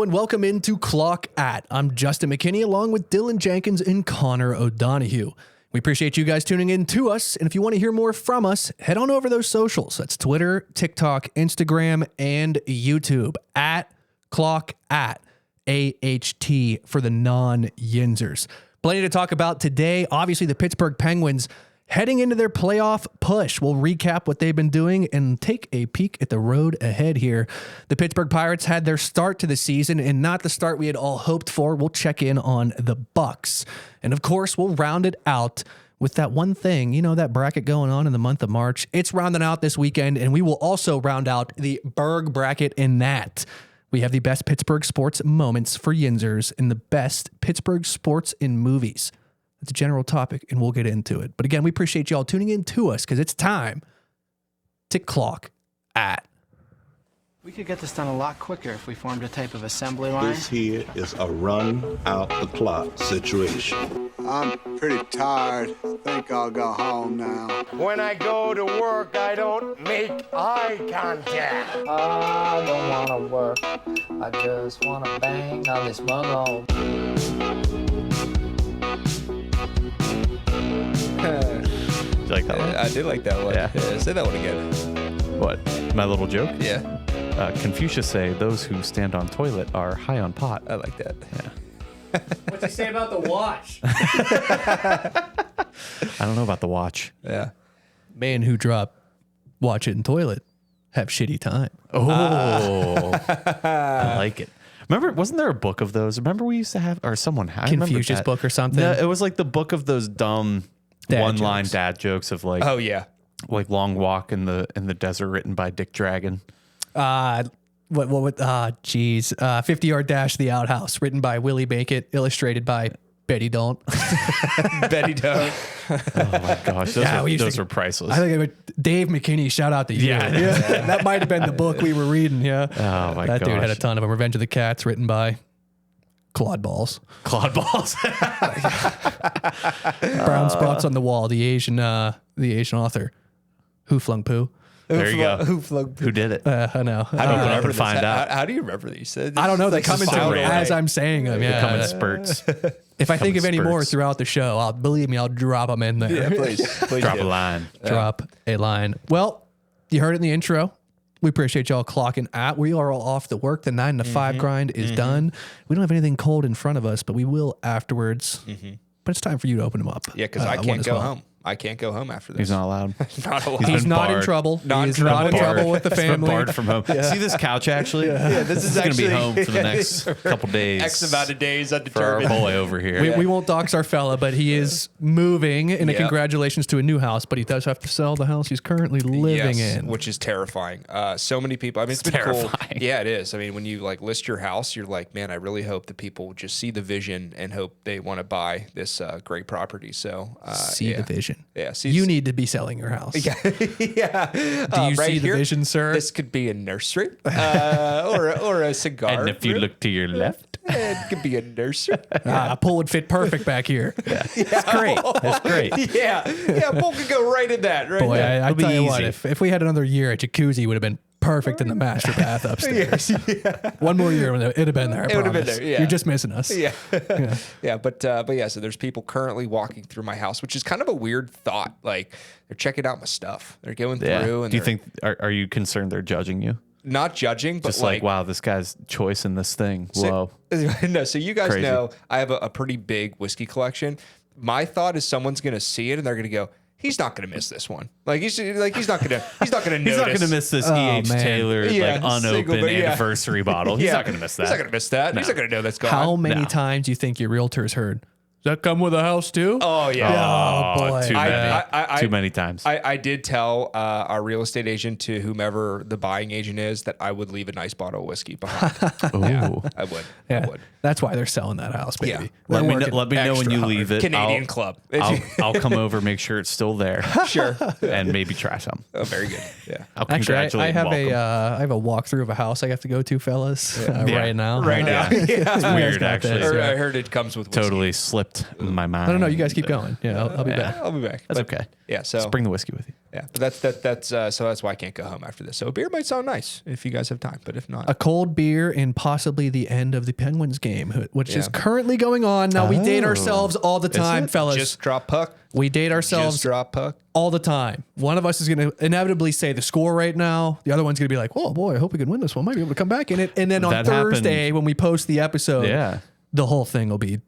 and welcome into Clock At. I'm Justin McKinney along with Dylan Jenkins and Connor O'Donohue. We appreciate you guys tuning in to us, and if you want to hear more from us, head on over those socials. That's Twitter, TikTok, Instagram, and YouTube at Clock At AHT for the non-Yinzers. Plenty to talk about today. Obviously, the Pittsburgh Penguins heading into their playoff push. We'll recap what they've been doing and take a peek at the road ahead here. The Pittsburgh Pirates had their start to the season and not the start we had all hoped for. We'll check in on the Bucks. And of course, we'll round it out with that one thing, that bracket going on in the month of March. It's rounding out this weekend, and we will also round out the Berg bracket in that. We have the best Pittsburgh sports moments for Yinzers and the best Pittsburgh sports in movies. It's a general topic, and we'll get into it. But again, we appreciate y'all tuning in to us because it's time to Clock At. We could get this done a lot quicker if we formed a type of assembly line. This here is a run out the clock situation. I'm pretty tired. I think I'll go home now. When I go to work, I don't make eye contact. I don't wanna work. I just wanna bang on this mug. You like that one? I did like that one. Yeah. Say that one again. What? My little joke? Yeah. Confucius say those who stand on toilet are high on pot. I like that. Yeah. What's he say about the watch? I don't know about the watch. Yeah. Man who drop watch it in toilet have shitty time. Oh, I like it. Remember, wasn't there a book of those? Remember we used to have, or someone had Confucius book or something? No, it was like the book of those dumb one-line dad jokes of like, Oh yeah. like Long Walk in the Desert, written by Dick Dragon. 50-Yard Dash, The Outhouse, written by Willie Bankett, illustrated by Betty Don't. Betty Don't. Oh my gosh, those were priceless. I think Dave McKinney, shout out to you. Yeah. That might have been the book we were reading. Yeah. Oh my That gosh. dude had a ton of them. Revenge of the Cats, written by Claude Balls. Claude Balls. Brown Spots on the Wall, the Asian author. Who Flung Poo. There you go. Who did it? I know. I don't Open up remember and find out. How do you remember these? I don't know. They come into so it random. as I'm saying them. They Yeah. come in spurts. If I think in of any more spurts. throughout the show, I'll drop them in there. Yeah, please. Drop do. a line. Drop a line. Well, you heard it in the intro. We appreciate y'all clocking at. We are all off the work. The 9 to 5 grind is done. We don't have anything cold in front of us, but we will afterwards. But it's time for you to open them up. Yeah, because I one can't as go well. home. I can't go home after this. He's not allowed. Not allowed. He's been not in barred. trouble. Not He's in not in trouble. trouble with the He's been family. barred from home. See this couch actually? Yeah, this is going to be actually- home for the next couple days. X amount of days for our undetermined. boy over here. We won't dox our fella, but he is moving, and a Yep. congratulations to a new house, but he does have to sell the house he's currently living Yes, in. which is terrifying. So many people. I mean, it's been cool. terrifying. Yeah, it is. I mean, when you like list your house, you're like, man, I really hope that people just see the vision and hope they want to buy this great property. So See yeah. the vision. Yeah, see- you need to be selling your house. Yeah. yeah. Do you see the vision, sir? This could be a nursery or a cigar. And if you room. look to your left, it could be a nursery. A pool would fit perfect back here. it's great. It's great. yeah. Pool could go right in that. Right Boy, there. I It'll be tell you what, easy. if we had another year, a jacuzzi would have been perfect in the master bath upstairs. One more year, it'd have been there. It would have been there, yeah. You're just missing us. Yeah. Yeah. But yeah, so there's people currently walking through my house, which is kind of a weird thought. Like they're checking out my stuff. They're going through and Do you they're think are you concerned they're judging you? not judging, but Just like, wow, this guy's choice in this thing. Whoa. No, so you guys Crazy. know I have a pretty big whiskey collection. My thought is someone's going to see it and they're going to go, he's not going to miss this one. Like he's not going to He's not notice. going to miss this E.H. man. Taylor Yeah, like unopened single, but yeah. anniversary bottle. He's not going to miss that. He's not going to miss that. He's not going to know that's gone. How many No. times do you think your realtor's heard? Does that come with a house too? Oh yeah. Oh, boy. Too many. I- Too many times. I did tell our real estate agent, to whomever the buying agent is, that I would leave a nice bottle of whiskey behind. Ooh. I would. Yeah, I would. that's why they're selling that house, baby. Yeah. They're Let me working know when extra you hard. leave it. Canadian club. I'll come over, make sure it's still there. Sure. And maybe try some. Oh, very good. Yeah. I'll Actually, congratulate I have and welcome. I have a walkthrough of a house I have to go to, fellas, Yeah. right now. Right now. It's You guys weird, got actually. this, yeah. I heard it comes with whiskey. Totally slipped slipped my mind. I don't know. You guys keep going. Yeah, I'll be back. I'll be back. That's But, okay. Yeah. So Just bring the whiskey with you. yeah, but that's so that's why I can't go home after this. So a beer might sound nice if you guys have time, but if not, A cold beer and possibly the end of the Penguins game, which is currently going on. Now, we date ourselves all the time, fellas. just drop puck. We date ourselves Just drop puck. all the time. One of us is going to inevitably say the score right now. The other one's going to be like, oh, boy, I hope we can win this one. Might be able to come back in it. And then on That Thursday, happened. when we post the episode, Yeah. the whole thing will be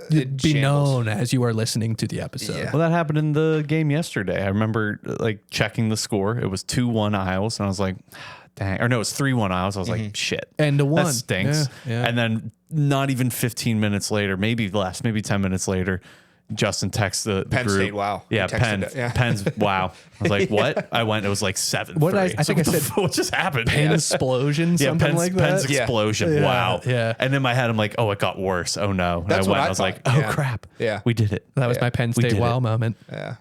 shambles. known as you are listening to the episode. Well, that happened in the game yesterday. I remember like checking the score. It was 2-1 Isles, and I was like, dang. Or no, it was 3-1 Isles. I was like, shit. And to one. That stinks. Yeah, yeah. And then not even 15 minutes later, maybe less, maybe 10 minutes later, Justin texts the Penn group. State, wow. Yeah, He texted Penn. it, yeah. Penn's wow. I was like, what? I went. It was like 7. What did I think I said? What just happened? Pen explosion, Yeah, something Penn's, like Penn's that. explosion. Yeah, Wow. yeah. And in my head, I'm like, oh, it got worse. Oh no. And That's I what went. I I was thought. like, oh Yeah. crap. Yeah. We did it. That was my Penn We State did wow it. moment. Yeah.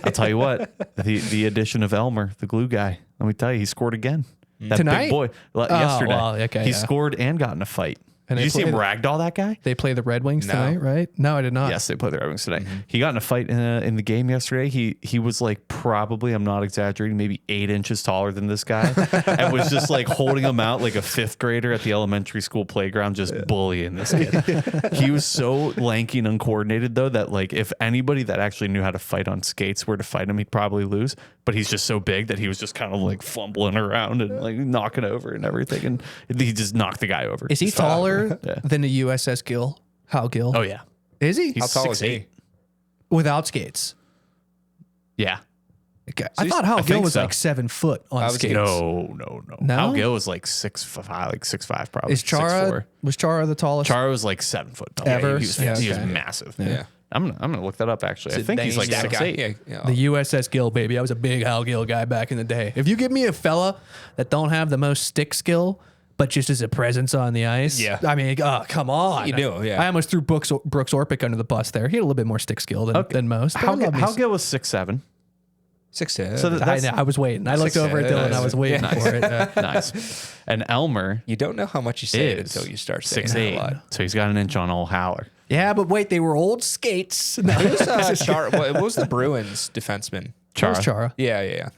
I'll tell you what, the addition of Elmer, the glue guy, let me tell you, he scored again. That Tonight? big boy yesterday. well, okay, he yeah. scored and got in a fight. And Did they you see him played- ragdoll that guy? They play the Red Wings No. tonight, right? No, I did not. Yes, they played the Red Wings today. He got in a fight in the game yesterday. He was like probably, I'm not exaggerating, maybe 8 inches taller than this guy, and was just like holding him out like a 5th grader at the elementary school playground, just bullying this kid. He was so lanky and uncoordinated though that like if anybody that actually knew how to fight on skates were to fight him, he'd probably lose. But he's just so big that he was just kind of like fumbling around and like knocking over and everything, and he just knocked the guy over. Is he Just fell. taller Yeah. than the USS Gill? Hal Gill? Oh yeah, Is he? he's How tall is 6'8". he? Without skates. Yeah. Okay. I thought Hal I Gill think was so. like 7 foot on was skates. No. No? Hal Gill was like 6'5", like 6'5", probably. Is Chara 6'4". was Chara the tallest? Chara was like 7 foot tall. Ever? He was, Yeah, he was okay. massive. Yeah. I'm gonna look that up actually. I think he's like Yeah, 6'8". yeah, yeah. The USS Gill, baby. I was a big Hal Gill guy back in the day. If you give me a fella that don't have the most stick skill, but just as a presence on the ice, Yeah. I mean, oh, come on. You do, yeah. I almost threw Brooks Orpik under the bus there. He had a little bit more stick skill than most. but I love me Hal some- Gill was 6'7". 6'10". So I know. I was waiting. I looked over at Dylan. I was waiting for it. Yeah. nice. And Elmer You don't know how much you say it is until you start saying it out 6'8", loud. so he's got an inch on old Howler. Yeah, but wait, they were old skates. No, What was the Bruins defenseman? That was Chara. Yeah.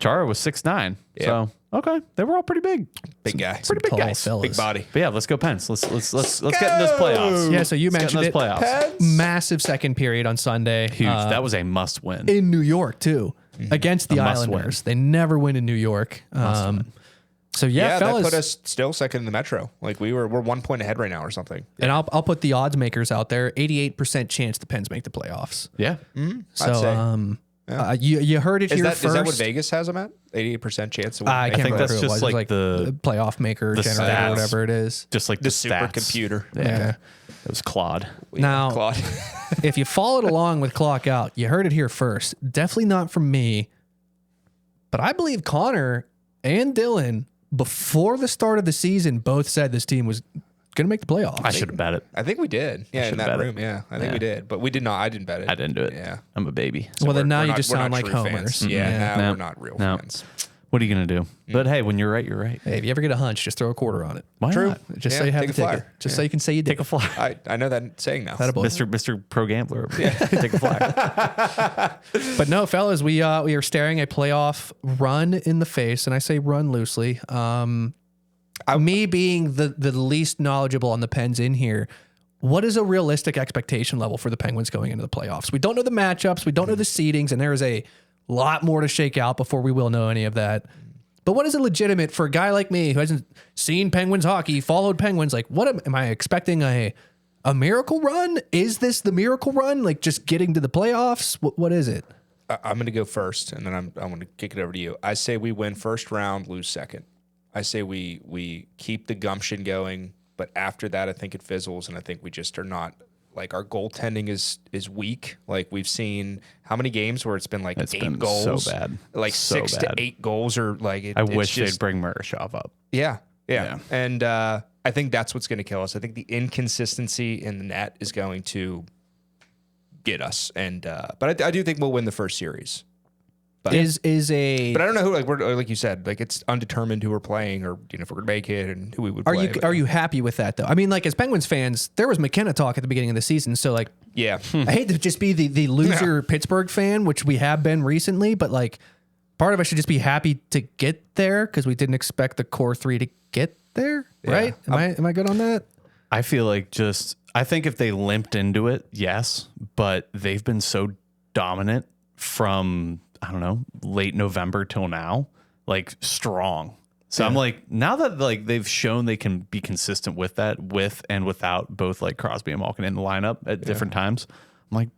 Chara was 6'9". Yeah. So okay, they were all pretty big. Big guy. Pretty big Tall guys. fellas. Big body. But yeah, let's go Pens. Let's get in those playoffs. Yeah, so you Let's mentioned get it. in those playoffs. Massive second period on Sunday. Huge. That was a must win. In New York, too, against the A must Islanders. They never win in New York. So, yeah, that fellas. put us still second in the Metro. Like we're 1 point ahead right now or something. and I'll put the odds makers out there. 88% chance the Pens make the playoffs. Yeah. So, say. you heard it Is here that, first. is that what Vegas has them at? 88% chance. Of I can't think remember that's who it just was. like It was the playoff maker the generator, stats. whatever it is. Just like the stats. supercomputer. Yeah. It was Claude. Now, Claude. if you followed along with Clock Out, you heard it here first. Definitely not from me, but I believe Connor and Dylan, before the start of the season, both said this team was going to make the playoffs. I should have bet it. I think we did. Yeah, in should've that bet it. room. Yeah, I think Yeah. we did, but we did not. I didn't bet it. I didn't do it. Yeah. I'm a baby. Well, then now We're you not- just we're sound not like true homers. fans. Yeah, now No. we're not real No. fans. What are you gonna do? But hey, when you're right, you're right. Hey, if you ever get a hunch, just throw a quarter on it. Why True. not? Just Yeah, so you have take the a ticket. flyer. Just so you can say you did. Take a fly. I know that saying now. Attaboy. Mr. Pro Gambler. Take a fly. But no, fellas, we are staring a playoff run in the face, and I say run loosely. Me being the least knowledgeable on the Pens in here, what is a realistic expectation level for the Penguins going into the playoffs? We don't know the matchups, we don't know the seedings, and there is a lot more to shake out before we will know any of that. But what is it legitimate for a guy like me who hasn't seen Penguins hockey, followed Penguins? Like, what am I expecting a miracle run? Is this the miracle run? Like just getting to the playoffs? What is it? I'm going to go first, and then I'm going to kick it over to you. I say we win first round, lose second. I say we keep the gumption going, but after that, I think it fizzles, and I think we just are not like our goaltending is weak. Like we've seen how many games where it's been like It's 8 been goals, so bad. like So 6 bad. to 8 goals, or like I it's wish just, they'd bring Murashov up. Yeah. Yeah. And I think that's what's going to kill us. I think the inconsistency in the net is going to get us. And but I do think we'll win the first series. is a. But I don't know who, like we're like you said, like it's undetermined who we're playing, or if we're gonna make it and who we would Are play. you but- are you happy with that though? I mean, like as Penguins fans, there was McKenna talk at the beginning of the season, so like Yeah. I hate to just be the loser Pittsburgh fan, which we have been recently, but like part of us should just be happy to get there because we didn't expect the core three to get there, right? Am I good on that? I feel like I think if they limped into it, yes, but they've been so dominant from, I don't know, late November till now, like strong. So I'm like, now that like they've shown they can be consistent with that, with and without both like Crosby and Malkin in the lineup at different times, I'm like,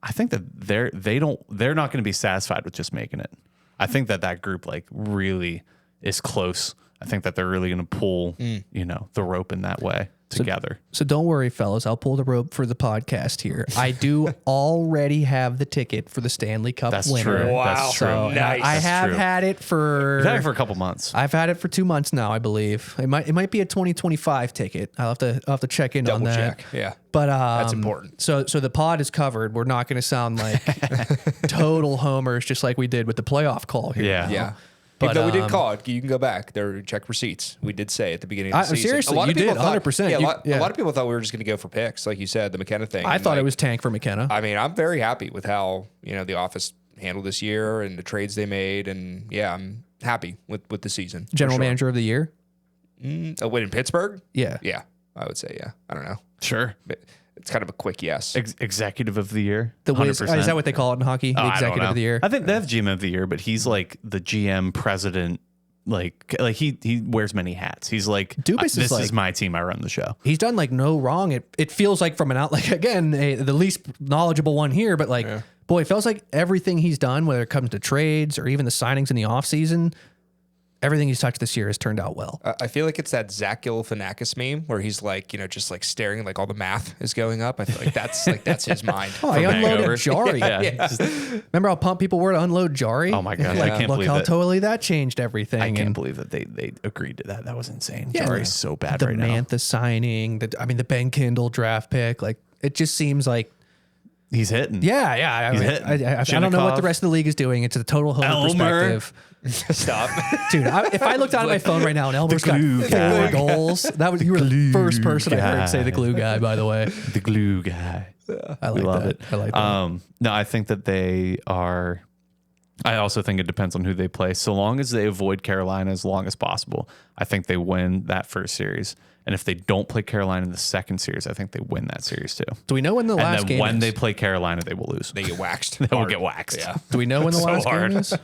I think that they're not going to be satisfied with just making it. I think that group like really is close. I think that they're really going to pull, the rope in that way together. So don't worry, fellas. I'll pull the rope for the podcast here. I do already have the ticket for the Stanley Cup That's winner. true. Wow. That's true. So, and Nice. I That's have true. had it for. You've had it for a couple months. I've had it for 2 months now, I believe. It might be a 2025 ticket. I'll have to check in Double on that. check. Yeah. But That's important. So the pod is covered. We're not going to sound like total homers, just like we did with the playoff call here. Yeah. Yeah. But, Even though we did call it, you can go back there, check receipts. We did say at the beginning of the season. seriously, a lot you of people did, thought- 100%. Yeah, You- a lot of people thought we were just going to go for picks, like you said, the McKenna thing. I And, thought like, it was tank for McKenna. I mean, I'm very happy with how the office handled this year and the trades they made, and yeah, I'm happy with the season. for General sure. manager of the year. A win in Pittsburgh? Yeah. Yeah, I would say yeah. I don't know, Sure. but it's kind of a quick yes. Executive of the year. The Wiz, 100%. is that what they call it in hockey? The I don't executive know. of the year. I think they have GM of the year, but he's like the GM president. Like he wears many hats. He's like, Dubas is this like- is my team. I run the show. He's done like no wrong. It feels like from an out, like again, the least knowledgeable one here, but like, boy, it feels like everything he's done, whether it comes to trades or even the signings in the offseason, everything he's touched this year has turned out well. I feel like it's that Zach Galifianakis meme where he's like, just like staring, like all the math is going up. I feel like that's his mind. Oh, I from unloaded Hangover. Jari. Yeah. Just- Remember how pumped people were to unload Jari? Oh my God, I Like, can't look believe how that. totally that changed everything. I can't And believe that they agreed to that. That was insane. Yeah. Jari's so bad the right now. Mantha signing, the Ben Kindle draft pick, like it just seems like He's hitting. yeah. He's I hitting. don't know what the Shinnikov. rest of the league is doing. It's a total home Elmer. perspective. Stop. Dude, if I looked down at my phone right now and Elmer's got glue 4 guy. goals, you were the first person I heard say the guy. glue guy, by the way. The glue guy. I like love that. it. I like that. No, I think that they are. I also think it depends on who they play. So long as they avoid Carolina as long as possible, I think they win that first series. And if they don't play Carolina in the second series, I think they win that series too. Do we know when the last And then game when is? they play Carolina, they will lose. They get waxed. They will Hard. get waxed. Yeah. Do we know when the So last hard. game is?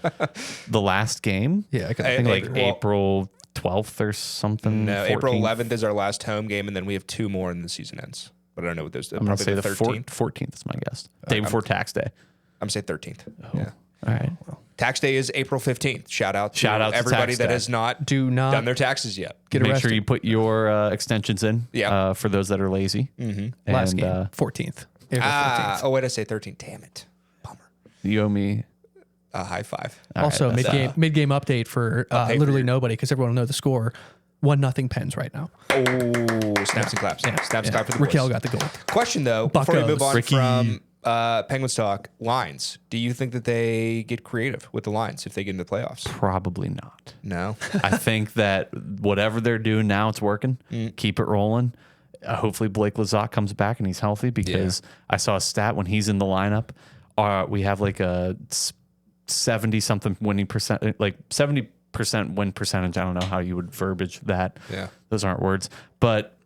The last game, Yeah, I think Hey, like well- April 12th or something. No, April 14th. 11th is our last home game, and then we have 2 more and the season ends. But I don't know what those. I'm gonna Probably say the the 13th. 14th is my guess. Day before tax day. I'm saying 13th. Oh. Yeah. All right. Tax day is April 15th. Shout out to Shout out to everybody tax that day. has not Do not done their taxes yet. get Make arrested. sure you put your extensions in. Yeah. For those that are lazy. Mm-hmm. Last game, 14th. April 14th. Oh, wait, I say 13th. Damn it. Bummer. You owe me. A high five. All Also, right, that's- mid-game update for Update for literally your- nobody because everyone will know the score. 1-0 Pens right now. Oh, snaps and claps. Snaps and claps for the boys. Raquel got the goal. Question though, before we Buccos. move on Ricky. from Penguins talk, lines. Do you think that they get creative with the lines if they get into the playoffs? Probably not. No. I think that whatever they're doing now, it's working. Keep it rolling. Hopefully Blake Lizotte comes back and he's healthy because I saw a stat when he's in the lineup. We have like a 70-something winning percent, like 70% win percentage. I don't know how you would verbiage that. Yeah. Those aren't words. But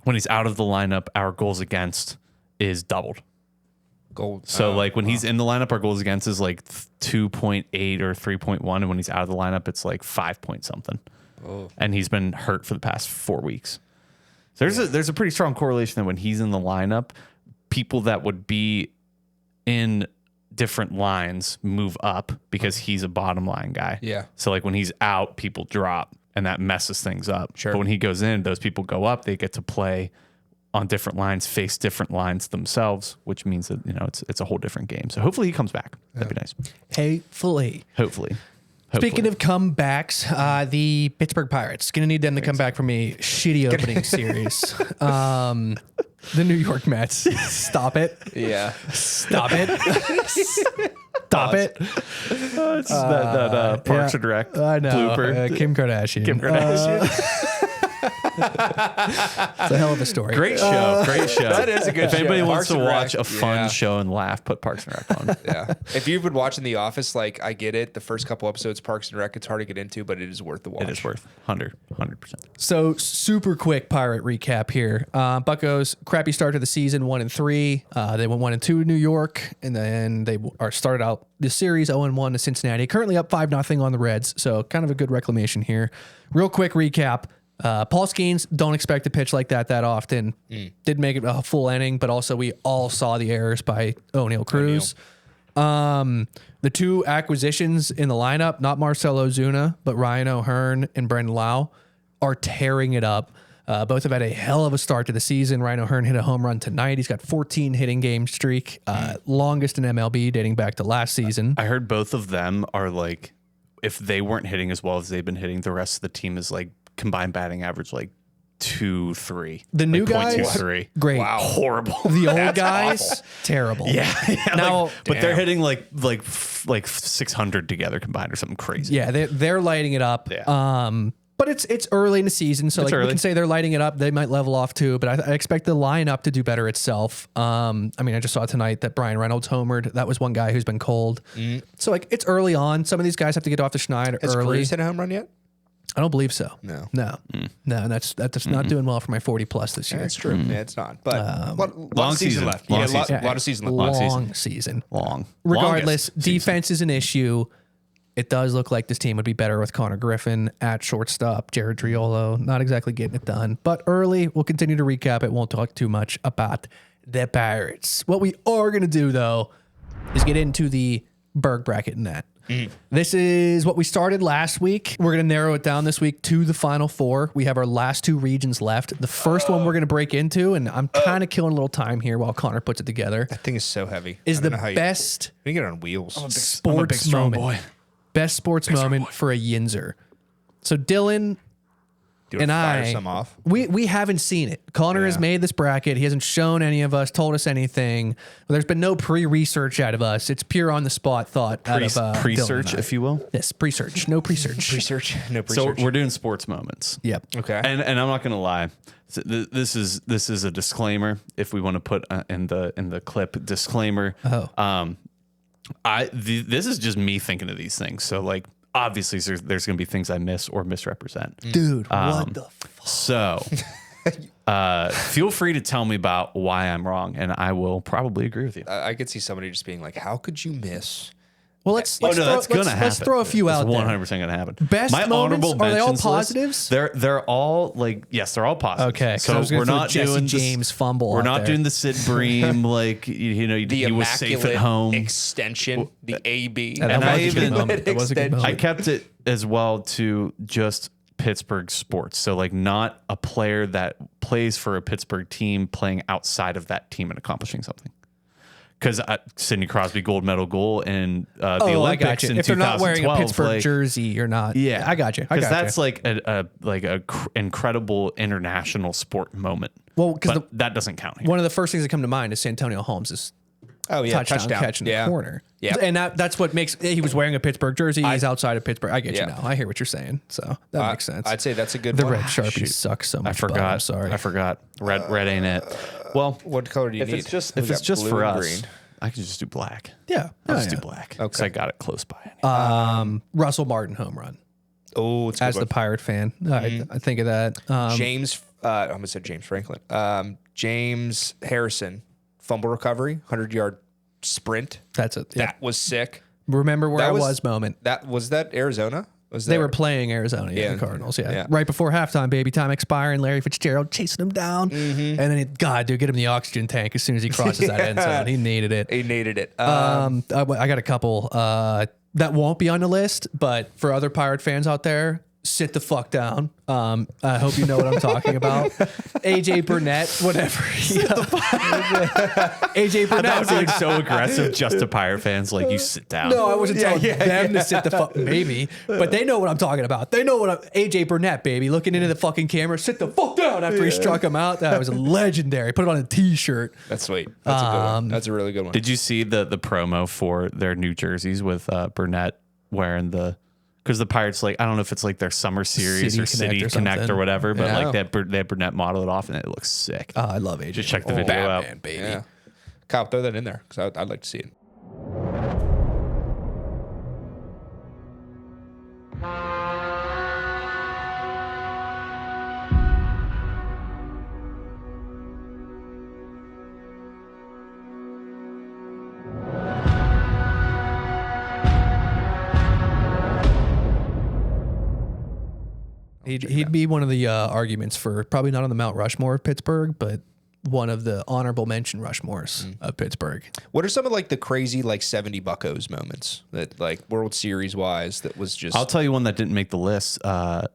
when he's out of the lineup, our goals against is doubled. Gold. So like when he's in the lineup, our goals against is like 2.8 or 3.1, and when he's out of the lineup, it's like 5 point something. And he's been hurt for the past 4 weeks. So there's a pretty strong correlation that when he's in the lineup, people that would be in different lines move up because he's a bottom line guy. Yeah. So like when he's out, people drop, and that messes things up. Sure. But when he goes in, those people go up. They get to play on different lines, face different lines themselves, which means that it's a whole different game. So hopefully he comes back. That'd be nice. Hopefully. Hopefully. Speaking of comebacks, the Pittsburgh Pirates going to need them to come back from a shitty opening series. The New York Mets, stop it, Yeah. stop it. Stop it. It's that Parks and Rec I know. blooper. Kim Kardashian. Kim Kardashian. It's a hell of a story. Great show. Great show. That is a good If show. anybody Parks wants to and Rec, watch a fun yeah. show and laugh, put Parks and Rec on. Yeah. If you've been watching The Office, like I get it. The first couple episodes, Parks and Rec, it's hard to get into, but it is worth the watch. It is worth 100%. So super quick Pirate recap here. Buccos crappy start to the season, 1-3. They went 1-2 in New York, and then they started out the series 0-1 to Cincinnati. Currently up 5-0 on the Reds. So kind of a good reclamation here. Real quick recap. Paul Skeens, don't expect to pitch like that often. Did make it a full inning, but also we all saw the errors by O'Neal Cruz. The two acquisitions in the lineup, not Marcell Ozuna, but Ryan O'Hearn and Brendan Lau, are tearing it up. Both have had a hell of a start to the season. Ryan O'Hearn hit a home run tonight. He's got 14 hitting game streak, longest in MLB dating back to last season. I heard both of them are like, if they weren't hitting as well as they've been hitting, the rest of the team is like combined batting average like 2.3. The new like guys, 0.23. great. Wow. Horrible. The old guys, terrible. Yeah. Now- like, but they're hitting like 600 together combined or something crazy. Yeah, they're lighting it up. Yeah. But it's early in the season, so like we early. can say they're lighting it up. They might level off too, but I expect the lineup to do better itself. I mean, I just saw tonight that Brian Reynolds homered. That was one guy who's been cold. So like it's early on. Some of these guys have to get off the schneid Has early. Cruz hit a home run yet? I don't believe so. No. No. That's not doing well for my 40 plus this year. That's true. Yeah, it's not. But lot long of season season. left. Long Yeah, season. lot of season left. Long season. Long. Regardless, Longest season. defense is an issue. It does look like this team would be better with Connor Griffin at shortstop, Jared Triolo, not exactly getting it done. But early, we'll continue to recap it. Won't talk too much about the Pirates. What we are going to do, though, is get into the Berg bracket in that. This is what we started last week. We're going to narrow it down this week to the final four. We have our last two regions left. The first one we're going to break into, and I'm kind of killing a little time here while Connor puts it together, That thing is so heavy. is I don't the know how you- best We can get it on wheels. sports moment. Best sports moment for a Yinzer. So Dylan Do you and wanna fire I, some off? we haven't seen it. Connor has made this bracket. He hasn't shown any of us, told us anything. There's been no pre-research out of us. It's pure on the spot thought out of Pre-search, Dylan and I. if you will. Yes, pre-search. No pre-search. Research? No So research. we're doing sports moments. Yep. Okay. And I'm not going to lie. So this is a disclaimer. If we want to put in the clip disclaimer. Oh. This is just me thinking of these things. So like obviously there's going to be things I miss or misrepresent. Dude, what the fuck? So feel free to tell me about why I'm wrong, and I will probably agree with you. I could see somebody just being like, "How could you miss?" Well, let's That's gonna happen. let's throw a few out there. 100% gonna happen. Best moments, are they all mentions list, positives? they're all like, yes, they're all positives. Okay, 'cause I so was gonna we're throw not Jesse doing James fumble We're out not there. doing the Sid Bream like The he was safe immaculate at home. extension, the AB. That And was I a good even- moment. That was a good extension. I moment. kept it as well to just Pittsburgh sports. So like not a player that plays for a Pittsburgh team playing outside of that team and accomplishing something. Because Sidney Crosby gold medal goal in the I Olympics got you. in If they're not wearing a 2012, Pittsburgh like, jersey, you're not. yeah, I got you. I Because got that's like a incredible international sport moment. Well, 'cause But that doesn't count here. one of the first things that come to mind is Santonio Holmes' Oh yeah, touchdown catch in the corner. Yeah. And that's what makes he was wearing a Pittsburgh jersey. He's outside of Pittsburgh. I get Yeah. you now. I hear what you're saying. So that makes sense. I'd say that's a good the one. red Sharpie sucks so much. I forgot. But I'm sorry. I forgot. Red ain't it. Well, What color do you if need? it's just We if it's got just blue for and us, green. I can just do black. Yeah. I'll Oh, just yeah. do black. Because I got it close by. Russell Martin home run. Oh, it's a As good the one. Pirate fan, I think of that. James. I'm gonna say James Franklin. James Harrison, fumble recovery, 100-yard sprint. That's it. Yeah. That was sick. Remember where that I was- was moment. That was that Arizona. Was They that- were playing Arizona, Yeah. the Cardinals. Yeah. Yeah. Right before halftime, baby time expiring. Larry Fitzgerald chasing him down, and then God, dude, get him the oxygen tank as soon as he crosses that end zone. He needed it. He needed it. I got a couple that won't be on the list, but for other Pirate fans out there, sit the fuck down. I hope you know what I'm talking about. AJ Burnett, whatever. AJ Burnett. That was like so aggressive just to Pirate fans. Like, you sit down. No, I wasn't telling them to sit the fuck, maybe, but they know what I'm talking about. They know AJ Burnett, baby, looking into the fucking camera, sit the fuck down after he struck him out. That was legendary. Put it on a t-shirt. That's sweet. That's a good one. That's a really good one. Did you see the promo for their new jerseys with Burnett wearing because the Pirates, like, I don't know if it's like their summer series or City Connect or whatever, but like they had Burnett model it off and it looks sick. I love AJ. Just check the video out. Batman, baby. Yeah. Kyle, throw that in there because I'd like to see it. He'd be one of the arguments for probably not on the Mount Rushmore of Pittsburgh, but one of the honorable mention Rushmores of Pittsburgh. What are some of like the crazy like 70 Buccos moments that like World Series wise that was just? I'll tell you one that didn't make the list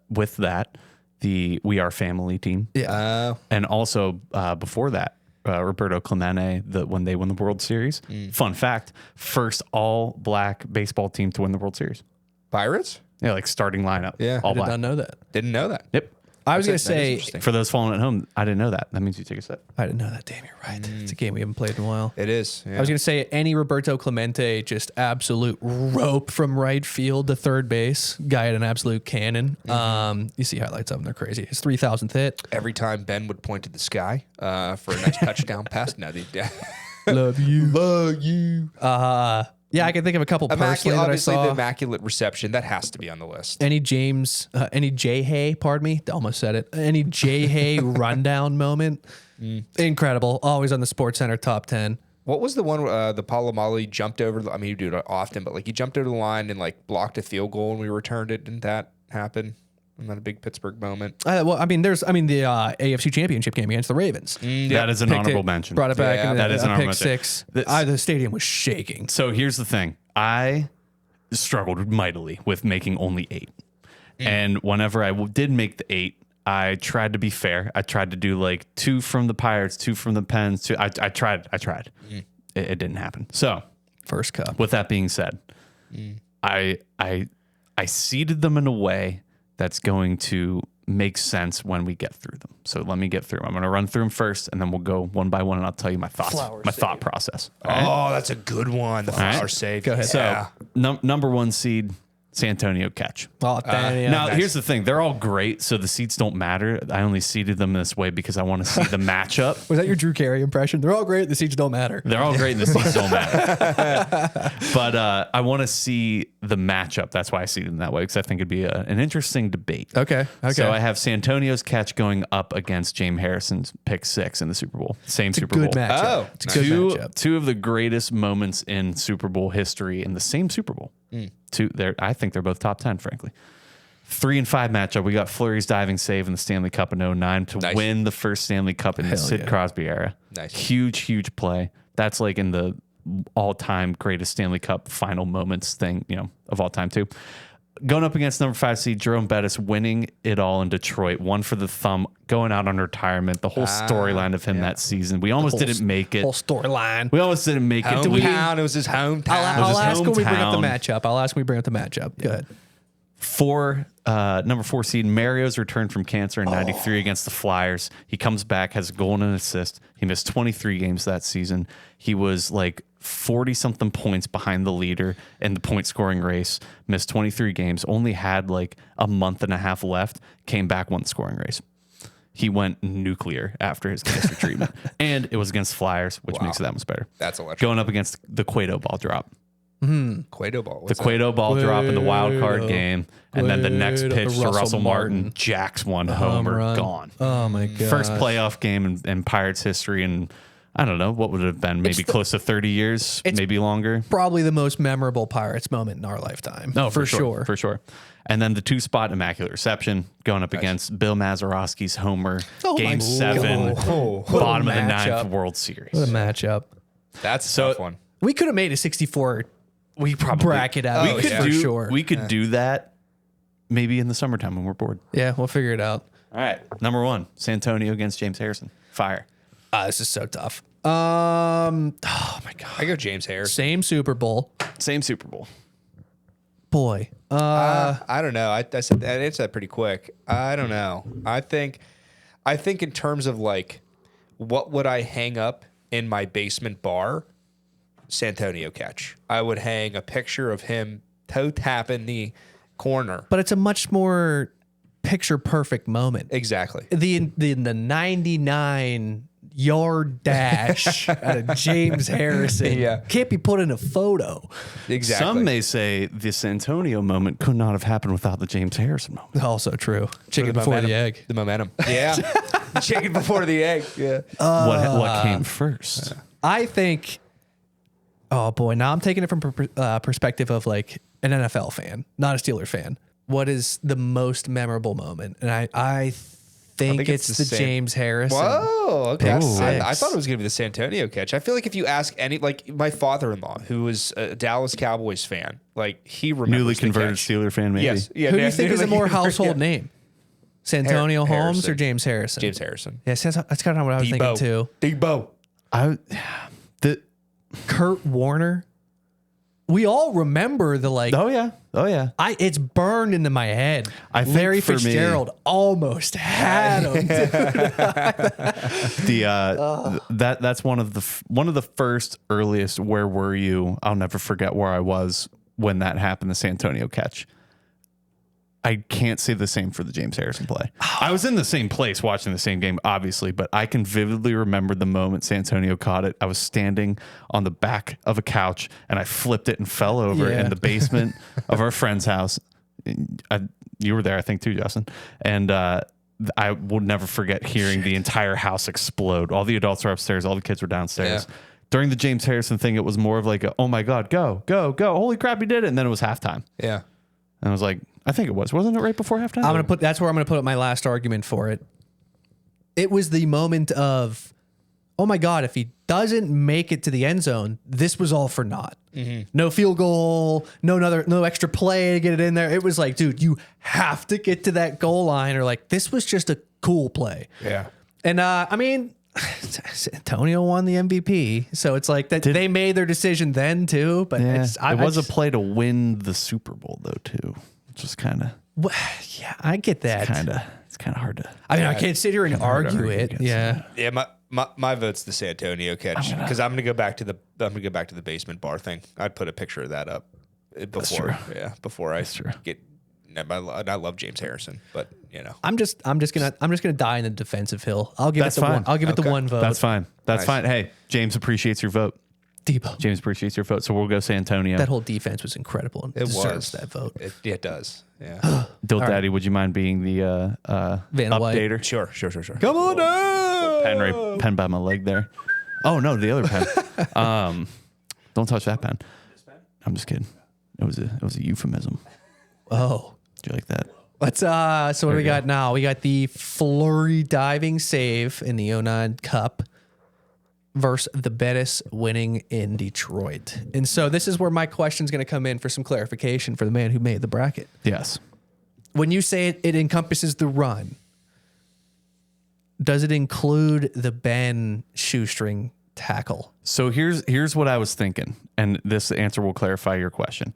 with that, the We Are Family team. Yeah. And also before that, Roberto Clemente, when they won the World Series. Fun fact, first all black baseball team to win the World Series. Pirates? Yeah, like starting lineup. Yeah. all I did black. not know that. Didn't know that. Yep. I was going to That is say, interesting. For those following at home, I didn't know that. That means you take a sip. I didn't know that. Damn, you're right. It's a game we haven't played in a while. It is. Yeah. I was going to say any Roberto Clemente, just absolute rope from right field to third base. Guy had an absolute cannon. You see highlights of him. They're crazy. His 3,000th hit. Every time Ben would point to the sky for a nice touchdown pass. No, Love you. Love you. Yeah, I can think of a couple personally that I obviously saw. the immaculate reception that has to be on the list. Any Jay Hay, pardon me, almost said it. Any Jay Hay rundown moment. Incredible. Always on the Sports Center top 10. What was the one the Palomali jumped over? I mean, you do it often, but like he jumped over the line and like blocked a field goal and we returned it. Didn't that happen? Isn't that a big Pittsburgh moment? Well, I mean, the AFC Championship game against the Ravens. That is an Picked honorable it, mention. Brought it back. Yeah, and that is an honorable pick mention. six. This- The stadium was shaking. So here's the thing. I struggled mightily with making only 8. And whenever I did make the 8, I tried to be fair. I tried to do like 2 from the Pirates, 2 from the Pens. I tried. It didn't happen. So First cup. with that being said, I seeded them in a way that's going to make sense when we get through them. So let me get through them. I'm going to run through them first, and then we'll go one by one, and I'll tell you my thoughts, thought process. All right? Oh, that's a good one. The flower save. Go ahead. So Yeah. number 1 seed, Santonio Catch. Oh, damn. Now, here's the thing. They're all great, so the seeds don't matter. I only seeded them this way because I want to see the matchup. Was that your Drew Carey impression? They're all great. The seats don't matter. They're all great and the seeds don't matter. But I want to see the matchup. That's why I see them that way, because I think it'd be an interesting debate. Okay. So I have Santonio's catch going up against James Harrison's pick 6 in the Super Bowl. Same Super Good Bowl. matchup. Oh, It's a good matchup. Two of the greatest moments in Super Bowl history in the same Super Bowl. I think they're both top 10, frankly. 3 and 5 matchup. We got Fleury's diving save in the Stanley Cup in 2009 to win the first Stanley Cup in the Sid Crosby era. Nice. Huge play. That's like in the all-time greatest Stanley Cup final moments thing, of all time too. Going up against number 5 seed Jerome Bettis, winning it all in Detroit. 1 for the thumb, going out on retirement. The whole storyline of him that season. We almost didn't make it. Whole storyline. We almost didn't make it. Hometown. It was his hometown. I'll ask when we bring up the hometown. matchup. Go ahead. Number 4 seed Mario's returned from cancer in 93 against the Flyers. He comes back, has a goal and an assist. He missed 23 games that season. He was like 40 something points behind the leader in the point scoring race, missed 23 games, only had like a month and a half left, came back, won the scoring race. He went nuclear after his cancer treatment. And it was against Flyers, which makes it that much better. That's electric. Going up against the Cueto ball drop. Cueto ball. The What's that? Cueto ball drop in the wild card Cueto. game. And then the next Cueto. pitch to Russell Russell Martin. Martin. Jacks one homer, run. gone. Oh, my God. First playoff game in Pirates history. And I don't know, what would it have been? Maybe close to 30 years, maybe longer. Probably the most memorable Pirates moment in our lifetime. No, for sure. For sure. And then the 2-spot immaculate reception going up against Bill Mazeroski's homer. Oh, Game my 7, God. What a bottom of the matchup. 9th World Series. What a matchup. That's a So- tough one. We could have made a 64 We probably bracket out we could for do, sure. We could do that maybe in the summertime when we're bored. Yeah, we'll figure it out. All right. Number 1, Santonio against James Harrison. Fire. This is so tough. Oh my God. I go James Harrison. Same Super Bowl. Same Super Bowl. Boy. I don't know. I said that. It's that pretty quick. I don't know. I think in terms of like, what would I hang up in my basement bar? Santonio catch. I would hang a picture of him toe tapping the corner. But it's a much more picture perfect moment. Exactly. The 99 yard dash out of James Harrison Yeah. can't be put in a photo. Exactly. Some may say the Santonio moment could not have happened without the James Harrison moment. Also true. Chicken the before momentum. the egg. The momentum. Yeah. Chicken before the egg. Yeah. What came first? I think. Oh boy! Now I'm taking it from perspective of like an NFL fan, not a Steeler fan. What is the most memorable moment? And I think it's the same. James Harrison. Whoa, okay. Pick I six. thought it was going to be the Santonio catch. I feel like if you ask any, like my father-in-law, who was a Dallas Cowboys fan, like he remembers Newly the converted catch. Steeler fan, maybe. Yes. Yeah. Who do you think is a more newly- household yeah. name? Santonio Holmes or Harrison. James Harrison? James Harrison. Yes, that's kind of what I was thinking too. Debo. Kurt Warner. We all remember the like. Oh yeah. It's burned into my head. I think Larry for me- Fitzgerald almost had him. That's one of the first earliest. Where were you? I'll never forget where I was when that happened. The Santonio catch. I can't say the same for the James Harrison play. I was in the same place watching the same game, obviously, but I can vividly remember the moment Santonio caught it. I was standing on the back of a couch and I flipped it and fell over Yeah. in the basement of our friend's house. You were there, I think, too, Justin. And I will never forget hearing the entire house explode. All the adults were upstairs, all the kids were downstairs. Yeah. During the James Harrison thing, it was more of like, oh my God, go. Holy crap, he did it. And then it was halftime. Yeah. And I was like, I think it wasn't it right before halftime? That's where I'm gonna put up my last argument for it. It was the moment of, oh my God, if he doesn't make it to the end zone, this was all for naught. No field goal, no extra play to get it in there. It was like, dude, you have to get to that goal line, or like this was just a cool play. Yeah. And I mean, Antonio won the MVP, so it's like that they made their decision then too. But Yeah, it was a play to win the Super Bowl though too, which is kind of yeah, I get that. it's kind of hard to. I mean, I can't sit here and argue it. against Yeah. Yeah, my vote's the Santonio catch because I'm gonna go back to the basement bar thing. I'd put a picture of that up before. true. Yeah, before I get. I love James Harrison, but you know, I'm just gonna die in the defensive hill. I'll give That's it the fine. one. I'll give it the one vote. That's fine. That's Nice. fine. Hey, James appreciates your vote. Debo. James appreciates your vote, so we'll go Santonio. That whole defense was incredible and it deserves was that vote. It does. Yeah. Dill Daddy, would you mind being the Vanna White. updater? Sure. Come on down. Pen by my leg there. Oh no, the other pen. Don't touch that pen. I'm just kidding. It was a euphemism. Oh. Do you like that? Let's so what do we got now? We got the flurry diving save in the 09 Cup versus the Bettis winning in Detroit. And so this is where my question is going to come in for some clarification for the man who made the bracket. Yes. When you say it encompasses the run, does it include the Ben shoestring tackle? So here's what I was thinking, and this answer will clarify your question.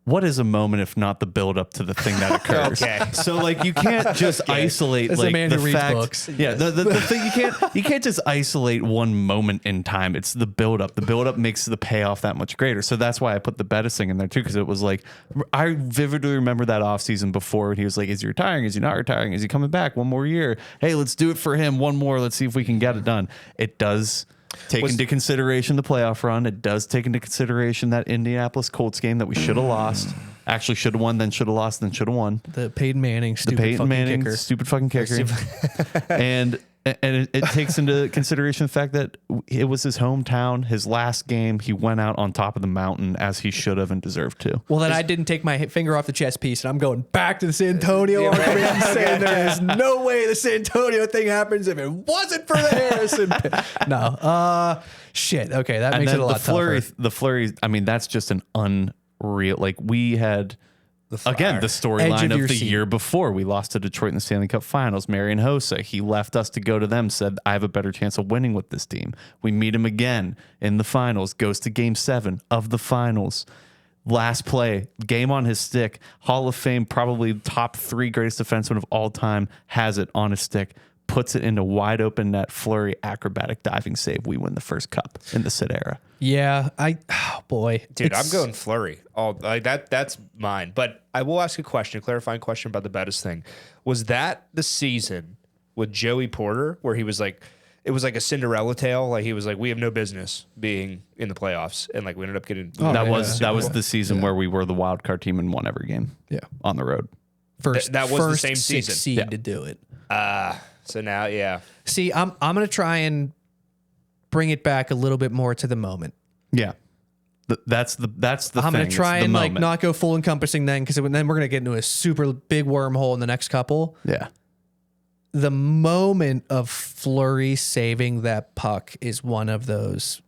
What is a moment if not the build up to the thing that occurs? Okay. So like you can't just isolate As a like man the who reads fact. books. Yeah, the thing you can't just isolate one moment in time. It's the build up. The build up makes the payoff that much greater. So that's why I put the Bettis thing in there too, because it was like I vividly remember that offseason before when he was like, is he retiring? Is he not retiring? Is he coming back one more year? Hey, let's do it for him one more. Let's see if we can get it done. It does take into consideration the playoff run. It does take into consideration that Indianapolis Colts game that we should have lost. Actually should have won, then should have lost, then should have won. The Peyton Manning The stupid Peyton fucking Manning kicker. stupid fucking kicker. and it takes into consideration the fact that it was his hometown, his last game. He went out on top of the mountain as he should have and deserved to. Well, then I didn't take my finger off the chess piece, and I'm going back to the Santonio argument and saying there is no way the Santonio thing happens if it wasn't for the Harrison. No. Shit. Okay, that makes it a lot the flurry, tougher. the flurry. I mean, that's just an unreal. Like we had Again, the Edge storyline of of your the seat. year before we lost to Detroit in the Stanley Cup Finals. Marian Hossa, he left us to go to them, said, I have a better chance of winning with this team. We meet him again in the finals, goes to game 7 of the finals. Last play, game on his stick. Hall of Fame, probably top 3 greatest defenseman of all time, has it on his stick, puts it into wide open net, Fleury, acrobatic diving save. We win the first cup in the Sid era. Yeah, oh boy, Dude, It's- I'm going Flurry. Oh, like that's mine. But I will ask a question, a clarifying question about the Bettis thing. Was that the season with Joey Porter where he was like, it was like a Cinderella tale? Like he was like, we have no business being in the playoffs, and like we ended up getting that was the season where we were the wild card team and won every game. Yeah. On the road. First, That was the first same 6 season. seed Yeah. to do it. So now, yeah, See, I'm gonna try and bring it back a little bit more to the moment. Yeah. That's the I'm gonna thing. try It's the and like moment. not go full encompassing then, because then we're gonna get into a super big wormhole in the next couple. Yeah. The moment of Fleury saving that puck is one of those.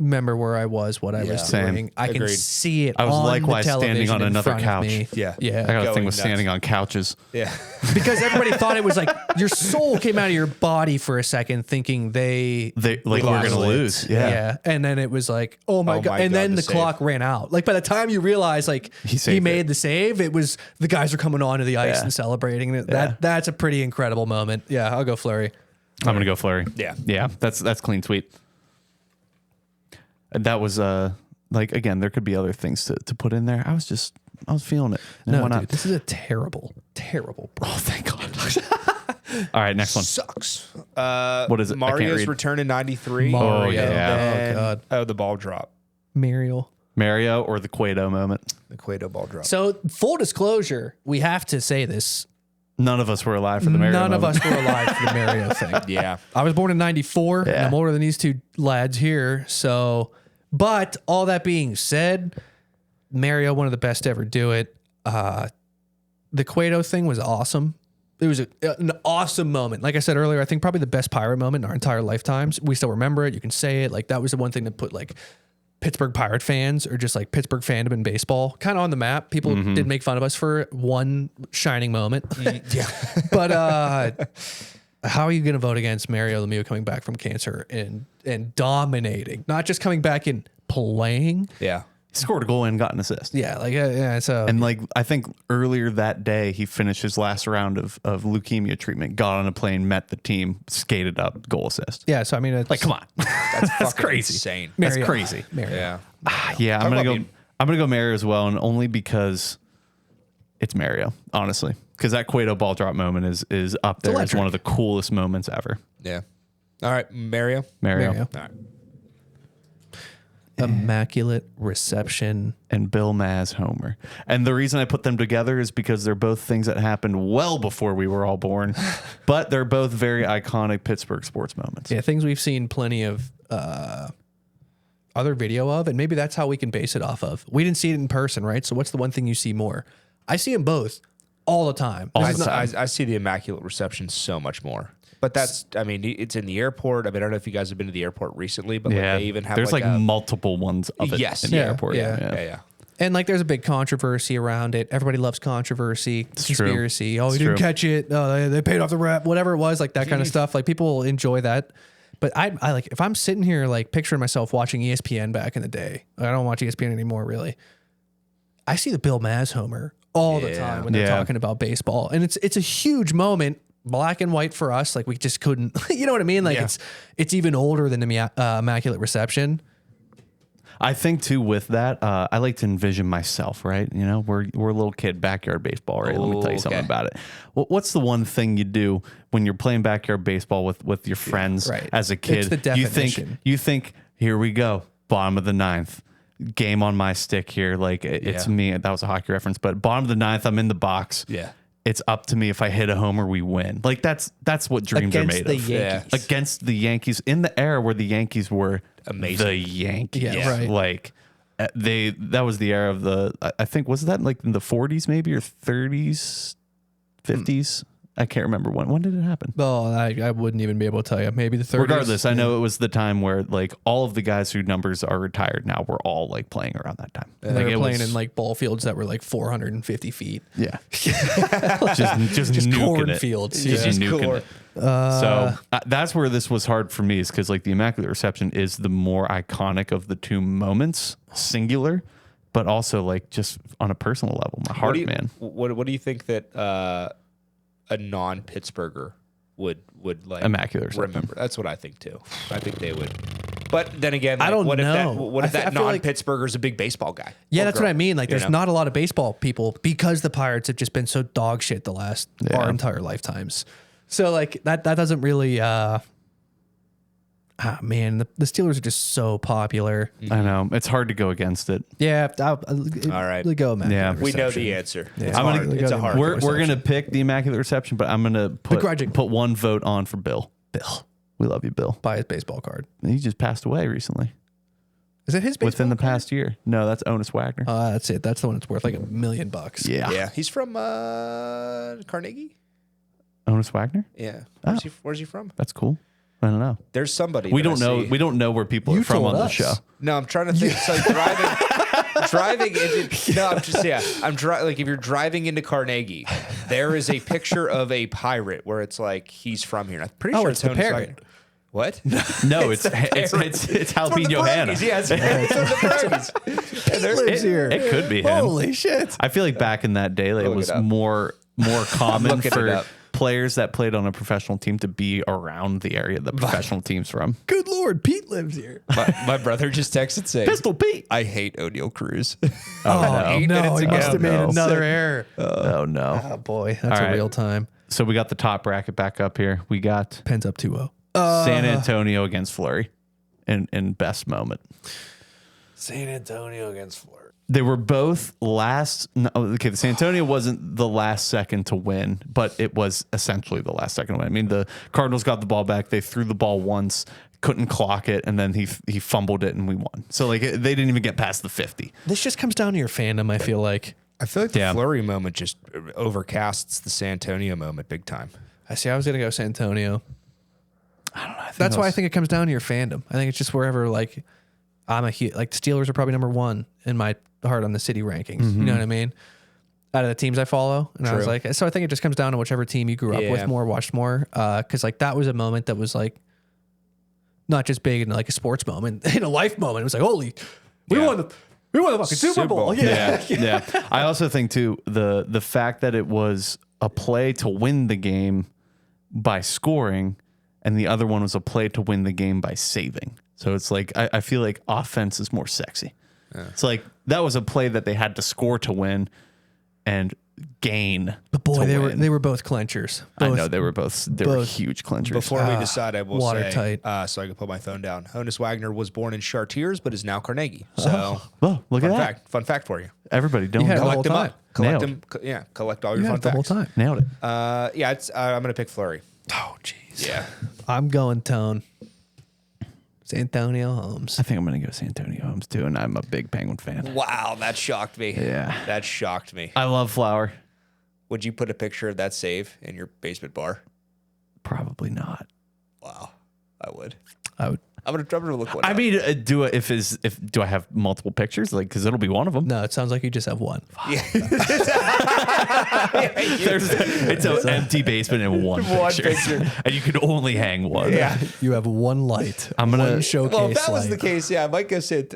Remember where I was, what I was Same. doing. I can Agreed. see it. I was on likewise the standing television on in another front of couch. me. Yeah. I yeah. got a Going thing with nuts. standing on couches. yeah. Because everybody thought it was like your soul came out of your body for a second, thinking We're lost gonna it. lose. Yeah. And then it was like, oh my Oh god. my And God, then the the save. clock ran out. Like by the time you realize like He he saved made it. the save, it was the guys are coming onto the ice Yeah. and celebrating. And Yeah. that's a pretty incredible moment. Yeah, I'll go Fleury. I'm gonna go Fleury. Yeah. Yeah. That's clean sweep. And that was like again, there could be other things to put in there. I was feeling it. And No, why not? dude, this is a terrible, terrible. Oh, thank God. All right, next one. Sucks. What is it? I can't Mario's read. return in '93. Mario. yeah. And- Oh god. Oh, the ball drop. Muriel. Mario or the Cueto moment. The Cueto ball drop. So full disclosure, we have to say this. None of us were alive for the Mario None of moment. us were alive for the Mario thing. yeah. I was born in 94 and Yeah. I'm older than these two lads here. So, but all that being said, Mario, one of the best to ever do it. The Cueto thing was awesome. It was an awesome moment. Like I said earlier, I think probably the best Pirate moment in our entire lifetimes. We still remember it. You can say it. Like that was the one thing that put like Pittsburgh Pirate fans or just like Pittsburgh fandom in baseball kind of on the map. People did make fun of us for one shining moment. Yeah. But how are you going to vote against Mario Lemieux coming back from cancer and dominating, not just coming back and playing? Yeah. He scored a goal and got an assist. Yeah, like yeah. So And like I think earlier that day he finished his last round of leukemia treatment, got on a plane, met the team, skated up, goal assist. yeah, so I mean, it's, Like, come on. That's fucking crazy. insane. That's Mario. crazy. Mario. Yeah. Yeah, Talk about being- I'm gonna go Mario as well, and only because it's Mario, honestly. Because that Cueto ball drop moment is up there as electric. one of the coolest moments ever. Yeah. All right, Mario. Mario, Mario. All right. Immaculate reception. and Bill Maz Homer. And the reason I put them together is because they're both things that happened well before we were all born, but they're both very iconic Pittsburgh sports moments. Yeah, things we've seen plenty of other video of, and maybe that's how we can base it off of. We didn't see it in person, right? So what's the one thing you see more? I see them both all the time. All This the is time. I see the immaculate reception so much more. But that's, I mean, it's in the airport. I mean, I don't know if you guys have been to the airport recently, but Yeah, like they even have there's like a, multiple ones of it Yes, in the yeah, airport. yeah. yeah. And like, there's a big controversy around it. Everybody loves controversy, true. conspiracy. Oh, It's you didn't true. catch it. Oh, they paid off the rep, whatever it was, like that kind of stuff. Like people enjoy that. But I like if I'm sitting here like picturing myself watching ESPN back in the day. I don't watch ESPN anymore, really. I see the Bill Maz Homer all the time when they're Yeah. talking about baseball, and it's a huge moment, black and white for us. Like we just couldn't, you know what I mean? Like Yeah. it's even older than the Immaculate Reception. I think too with that, I like to envision myself, right? You know, we're a little kid, backyard baseball, right? Let me tell you something Okay. about it. What's the one thing you do when you're playing backyard baseball with your friends right. as a kid? It's the definition. You think, here we go, bottom of the ninth, game on my stick here. Like it's Yeah. me. That was a hockey reference, but bottom of the ninth, I'm in the box. Yeah. It's up to me if I hit a homer, we win. Like that's what dreams Against are made the of. Yankees. Yeah. Against the Yankees in the era where the Yankees were Amazing. The Yankees, Yeah, right. Like that was the era of the. I think was that like in the 40s maybe or 30s, 50s. I can't remember when did it happen. Oh, I wouldn't even be able to tell you. Maybe the 30s. Regardless, I know it was the time where like all of the guys whose numbers are retired now were all like playing around that time. And Like, they it were playing was- in like ball fields that were like 450 feet. yeah, just nuking it. cornfields. Just Yeah. nuking it. So that's where this was hard for me, is because like the Immaculate Reception is the more iconic of the two moments, singular, but also like just on a personal level, my heart, man. What do you think that a non-Pittsburgher would like Immaculate Reception. remember? That's what I think too. I think they would. But then again, like, I don't what if know. what if I that feel like- non-Pittsburgher's a big baseball guy? Yeah, Or that's girl, what I mean. Like, you there's know? not a lot of baseball people because the Pirates have just been so dog shit the last our entire lifetimes. So like that doesn't really. Man, the Steelers are just so popular. I know it's hard to go against it. Yeah. All right. Go, man. Yeah. We know the answer. It's I'm gonna- hard. It's a hard. We're gonna pick the Immaculate Reception, but I'm gonna Begrudging. put one vote on for Bill. Bill. We love you, Bill. Buy his baseball card. He just passed away recently. Is it his baseball Within the card? past year. No, that's Onus Wagner. That's it. That's the one that's worth like $1 million. yeah. Yeah, he's from Carnegie. Onus Wagner? Yeah. Oh. Where's he from? That's cool. I don't know. There's somebody. We that don't I know. see. We don't know where people You are from told on the us. show. No, I'm trying to think. So driving into no, I'm just like if you're driving into Carnegie, there is a picture of a pirate where it's like he's from here. I'm pretty sure it's the Tony's parrot. Wagner. What? No, it's Jalapeno Hannah. Yeah, it's the Pirates. Lives here. It could be him. Holy shit. I feel like back in that day, like, it Look was it up. more common Looking it for up. players that played on a professional team to be around the area the professional team's from. Good Lord. Pete lives here. My brother just texted saying, Pistol Pete. I hate O'Neill Cruz. Oh, 8 no. minutes He ago. must have made No. another error. Oh no. Oh, boy. That's All a right. real time. So we got the top bracket back up here. We got Pens up 2-0. San Antonio against Fleury in best moment. San Antonio against Florida. They were both last. No, okay, the San Antonio wasn't the last second to win, but it was essentially the last second to win. I mean, the Cardinals got the ball back. They threw the ball once, couldn't clock it, and then he fumbled it, and we won. So like they didn't even get past the 50. This just comes down to your fandom, I feel like. I feel like the Yeah. Flurry moment just overcasts the San Antonio moment big time. I was going to go San Antonio. I don't know. That's why I think it comes down to your fandom. I think it's just wherever, like, like the Steelers are probably number one in my heart on the city rankings. You know what I mean? Out of the teams I follow. And I was True. like, so I think it just comes down to whichever team you grew up Yeah. with more, watched more. Cause like that was a moment that was like, not just big in like a sports moment, in a life moment. It was like, holy, we Yeah. won the fucking Super Bowl. Yeah. Yeah. I also think too the fact that it was a play to win the game by scoring, and the other one was a play to win the game by saving. So it's like I feel like offense is more sexy. It's like that was a play that they had to score to win and gain. But boy, to they win. were both clenchers. I Both- know they were both- huge clinchers. Before we decide, I will watertight. say, so I can put my phone down. Honus Wagner was born in Chartiers, but is now Carnegie. So, Oh, look at that. Fun fact for you. Everybody don't You had it the know. whole Collect them time. up. Collect Nailed. them. Collect all You your had fun it the whole facts. time. Nailed it. Yeah, it's, I'm going to pick Flurry. Oh, jeez. Yeah. I'm going Tone. San Antonio Holmes. I think I'm gonna go San Antonio Holmes too, and I'm a big Penguin fan. Wow, that shocked me. Yeah. That shocked me. I love Flower. Would you put a picture of that save in your basement bar? Probably not. Wow, I would. I would. I'm gonna look one I up. mean, do I have multiple pictures? Like, because it'll be one of them. No, it sounds like you just have one. It's an empty basement and one picture. And you can only hang one. Yeah. You have one light. I'm gonna- one showcase Well, if that was light. the case, yeah, I might go San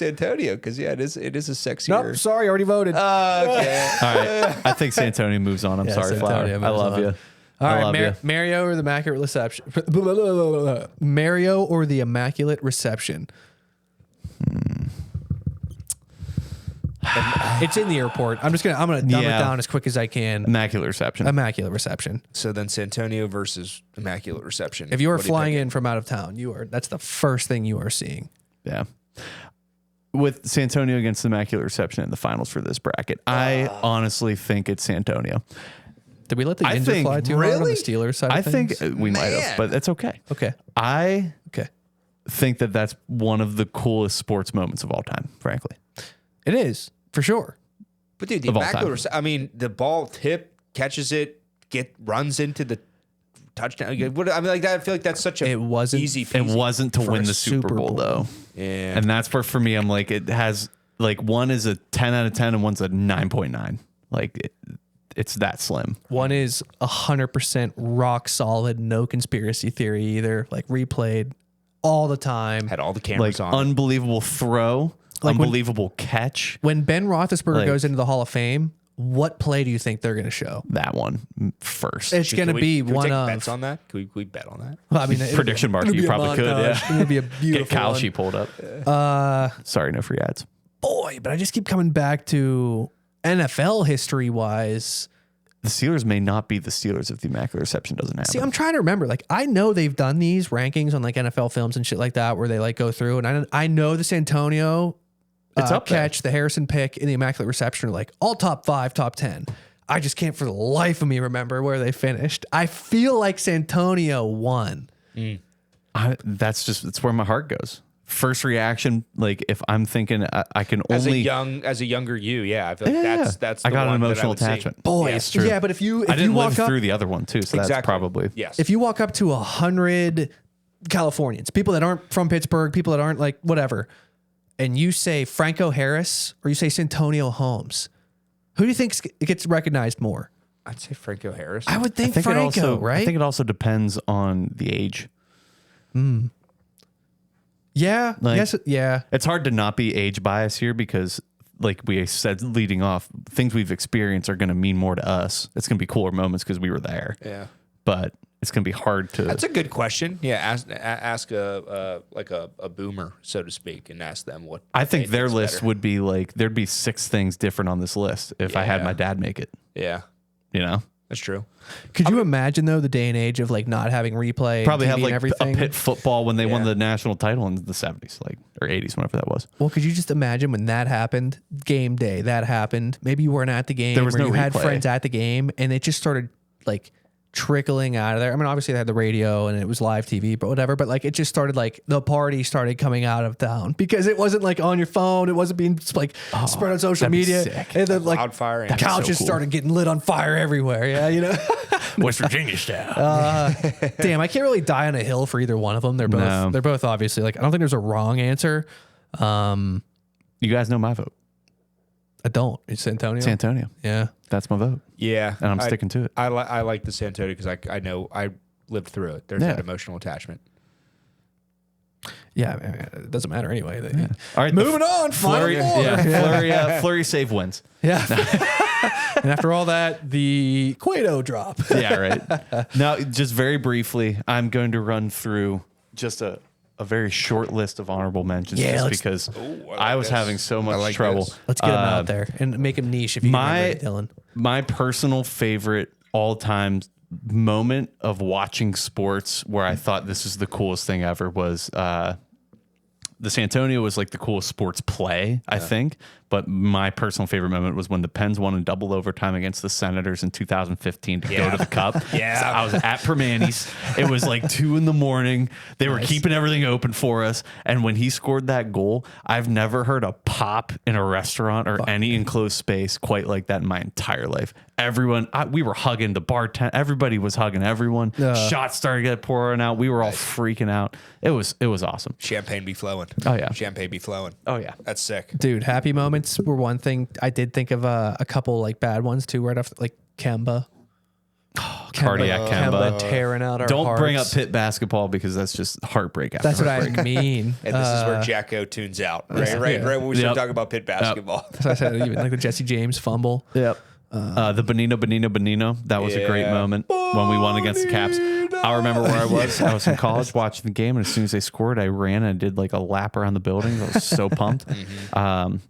Antonio because it is a sexier. Nope, sorry, already voted. Okay. All right. I think San Antonio moves on. I'm Yeah, sorry, San Flower. Antonio I moves love on. you. All I right, love you. Mario or the Immaculate Reception? Mario or the Immaculate Reception? It's in the airport. I'm gonna dumb it Yeah. down as quick as I can. Immaculate Reception. Immaculate Reception. So then San Antonio versus Immaculate Reception. If you are What do flying think? in from out of town, that's the first thing you are seeing. Yeah. With San Antonio against the Immaculate Reception in the finals for this bracket, I honestly think it's San Antonio. Did we let the I ninja think- fly too hard on the really? Steelers side? I of think things? we might have, but that's okay. Okay. I Okay. think that that's one of the coolest sports moments of all time, frankly. It is for sure. But dude, the of all Immaculate time. Reception. I mean, the ball tip catches it, runs into the touchdown. I mean, like that. I feel like that's such a It wasn't- easy. It wasn't to For win a the Super Bowl though. Yeah. And that's where, for me, I'm like, it has like one is a 10 out of 10 and one's a 9.9. Like it's that slim. One is 100% rock solid, no conspiracy theory either. Like replayed all the time. Had all the Like cameras on. unbelievable throw, Like when- unbelievable catch. When Ben Roethlisberger Like- goes into the Hall of Fame, what play do you think they're going to show? That one first. It's going to be Can we one take of. bets on that? Can we bet on that? Well, I mean, Prediction market, you probably could, yeah. It's going to be a beautiful Get Kyle one. sheet pulled up. Sorry, no free ads. Boy, but I just keep coming back to NFL history wise. The Steelers may not be the Steelers if the Immaculate Reception doesn't happen. See, I'm trying to remember. Like, I know they've done these rankings on like NFL films and shit like that, where they like go through, and I know the Santonio It's up there. catch, the Harrison pick, and the Immaculate Reception are like all top 5, top 10. I just can't for the life of me remember where they finished. I feel like Santonio won. That's where my heart goes. First reaction, like if I'm thinking I can As only a younger you, yeah, I feel like Yeah. that's I the got an one that I emotional would see. attachment. Boy, Yeah, it's true. yeah, but if you I didn't walk live up, through the other one too, so that's Exactly. probably Yes. if you walk up to 100 Californians, people that aren't from Pittsburgh, people that aren't like whatever, and you say Franco Harris or you say Santonio Holmes, who do you think gets recognized more? I'd say Franco Harris. I would think I think Franco, it also right? I think it also depends on the age. yeah, like- yes, yeah. It's hard to not be age bias here because like we said leading off, things we've experienced are going to mean more to us. It's going to be cooler moments because we were there. Yeah. But it's going to be hard to That's a good question. Yeah, ask a boomer, so to speak, and ask them what. I think they their think's list better. would be like there'd be 6 things different on this list if I had Yeah. my dad make it, Yeah, you know? that's true. Could you imagine though the day and age of like not having replay, Probably TV have and like everything? a pit football when they won Yeah. the national title in the 70s, like or 80s, whenever that was. Well, could you just imagine when that happened? Game day, that happened. Maybe you weren't at the game, There was or no you had replay. friends at the game, and it just started like trickling out of there. I mean, obviously they had the radio and it was live TV, but whatever. But like it just started like the party started coming out of town because it wasn't like on your phone. It wasn't being like spread on social that'd be media. sick. And then like Wildfire. the and- couches cool. started getting lit on fire everywhere. Yeah, you know. West Virginia style. Damn, I can't really die on a hill for either one of them. They're both No. they're both obviously like I don't think there's a wrong answer. You guys know my vote. I don't. It's Antonio. It's Antonio. Yeah. That's my vote. Yeah, And I'm sticking to it. I like the Santonio because I know I lived through it. There's Yeah. that emotional attachment. Yeah, I mean, it doesn't matter anyway. All right, Moving on, Flurry, final four. yeah, Flurry save wins. Yeah. And after all that, the Cueto drop. Yeah, right. Now, just very briefly, I'm going to run through just a very short list of honorable mentions Yeah, just let's- because I like I was this. having so I much like trouble. this. Let's get him out there and make him niche if you My remember it, Dylan. my personal favorite all-time moment of watching sports where I thought this is the coolest thing ever was the Santonio was like the coolest sports play, I think. But my personal favorite moment was when the Pens won in double overtime against the Senators in 2015 to go to the Cup. Yeah. So I was at Permanis. It was like 2 a.m. They were keeping everything open for us. And when he scored that goal, I've never heard a pop in a restaurant or any enclosed space quite like that in my entire life. Everyone, we were hugging the bartender. Everybody was hugging everyone. Shots started to get pouring out. We were all freaking out. It was awesome. Champagne be flowing. Oh, yeah. Champagne be flowing. Oh, yeah. That's sick. Dude, happy moments were one thing. I did think of a couple like bad ones too, right after like Kemba. Cardiac Kemba. tearing out our Don't bring up hearts. Pitt basketball because that's just heartbreak after That's what heartbreak. I mean. And this is where Jacko tunes out. Right when we start Yep. talking about Pitt basketball. As I said, even like the Jesse James fumble. Yep. The Bonino. That was a great Yeah. moment when we won against the Caps. I remember where I was. I was in college watching the game, and as soon as they scored, I ran and did like a lap around the building. I was so pumped.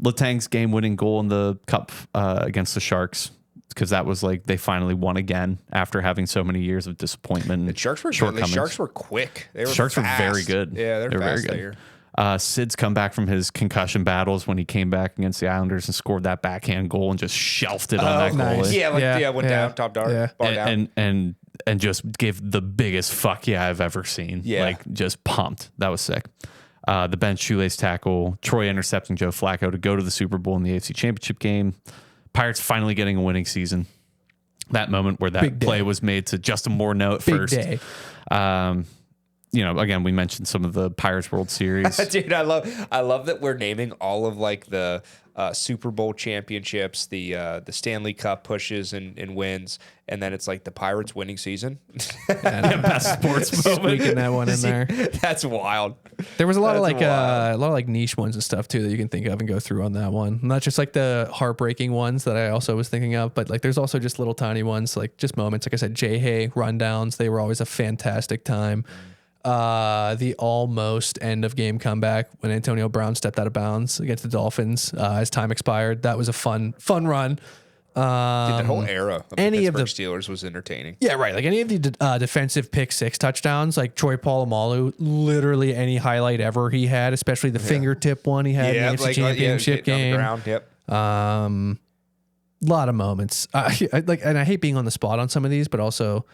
Letang's game-winning goal in the Cup against the Sharks, because that was like they finally won again after having so many years of disappointment. The Sharks were good. The shortcomings. Sharks were quick. They were Sharks were fast. very good. Yeah, they're they were fast very that year. good. Sid's come back from his concussion battles when he came back against the Islanders and scored that backhand goal and just shelved it on that nice. goalie. Yeah, went down, top dart, Yeah. bar down. And just gave the biggest fuck yeah I've ever seen. Yeah. Like just pumped. That was sick. The bench shoelace tackle, Troy intercepting Joe Flacco to go to the Super Bowl in the AFC Championship game. Pirates finally getting a winning season. that moment where that Big day. play was made to Justin Morneau at Big first. day. You know, again, we mentioned some of the Pirates World Series. Dude, I love that we're naming all of like the Super Bowl championships, the Stanley Cup pushes and wins, and then it's like the Pirates winning season. Best sports moment. Squeaking that one in there. That's wild. There was a lot of That's like wild. a lot of like niche ones and stuff too that you can think of and go through on that one. Not just like the heartbreaking ones that I also was thinking of, but like there's also just little tiny ones, like just moments. Like I said, Jay Hay rundowns. They were always a fantastic time. The almost end of game comeback when Antonio Brown stepped out of bounds against the Dolphins as time expired. That was a fun run. Dude, that whole era of the any of Pittsburgh the- Steelers was entertaining. Yeah, right. Like any of the defensive pick six touchdowns, like Troy Polamalu, literally any highlight ever he had, especially the fingertip one he had in the AFC Championship getting game. on the ground, yep. Lot of moments. I like, and I hate being on the spot on some of these, but also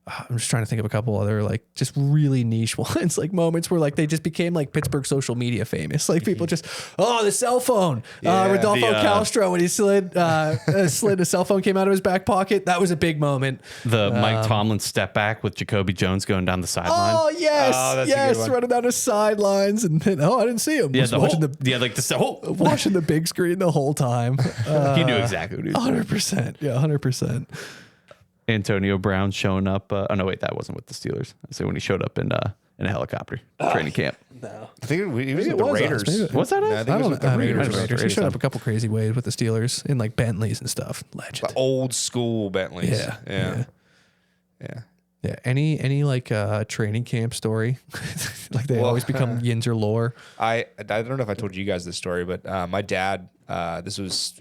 I'm just trying to think of a couple other like just really niche ones, like moments where like they just became like Pittsburgh social media famous. Like people just, the cell phone. Rodolfo Castro when he slid a cell phone came out of his back pocket. That was a big moment. The Mike Tomlin step back with Jacoby Jones going down the sideline. Oh yes, that's a good yes, one. running down the sidelines and then, I didn't see him. Yeah, Was the watching whole, the yeah, like the whole. watching the big screen the whole time. He knew exactly what he was doing. 100%. Yeah, 100%. Antonio Brown showing up. Oh no, wait, that wasn't with the Steelers. I say when he showed up in a helicopter training camp. I think he was Maybe with it the was us. Raiders. Maybe it- What's that? No, I Is? think it was with the maybe it was Raiders. Raiders. He showed up a couple crazy ways with the Steelers in like Bentleys and stuff. Legend. The old school Bentleys. Yeah. Yeah. Yeah. Any like training camp story? Like they always become Yinzer lore. I don't know if I told you guys this story, but my dad, this was,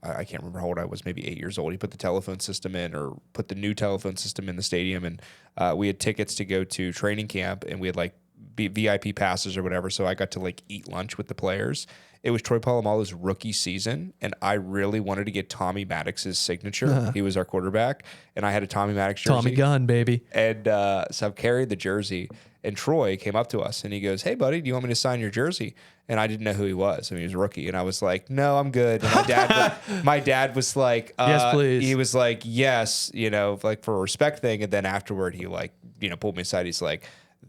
I can't remember how old I was, maybe 8 years old. He put the telephone system in, or put the new telephone system in the stadium, and we had tickets to go to training camp, and we had like VIP passes or whatever. So I got to like eat lunch with the players. It was Troy Polamalu's rookie season, and I really wanted to get Tommy Maddox's signature. He was our quarterback, and I had a Tommy Maddox jersey. Tommy Gunn, baby. And so I've carried the jersey, and Troy came up to us and he goes, "Hey, buddy, do you want me to sign your jersey?" And I didn't know who he was. I mean, he was a rookie. And I was like, "No, I'm good." And my dad was like, Yes, please. He was like, "Yes," like for a respect thing. And then afterward, he like, pulled me aside. He's like,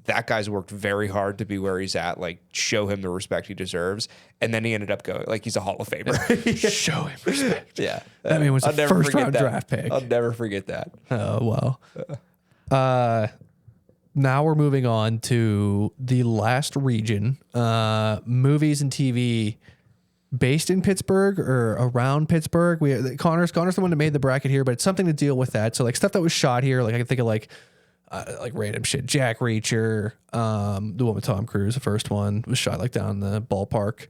"That guy's worked very hard to be where he's at. Like, show him the respect he deserves." And then he ended up going, like, he's a Hall of Famer. Show him respect. Yeah. That man was I'll a never first forget round that. draft pick. I'll never forget that. Oh, wow. Now we're moving on to the last region, movies and TV based in Pittsburgh or around Pittsburgh. Connor's the one that made the bracket here, but it's something to deal with that. So like stuff that was shot here, like I can think of like random shit. Jack Reacher, the one with Tom Cruise, the first one was shot like down in the ballpark.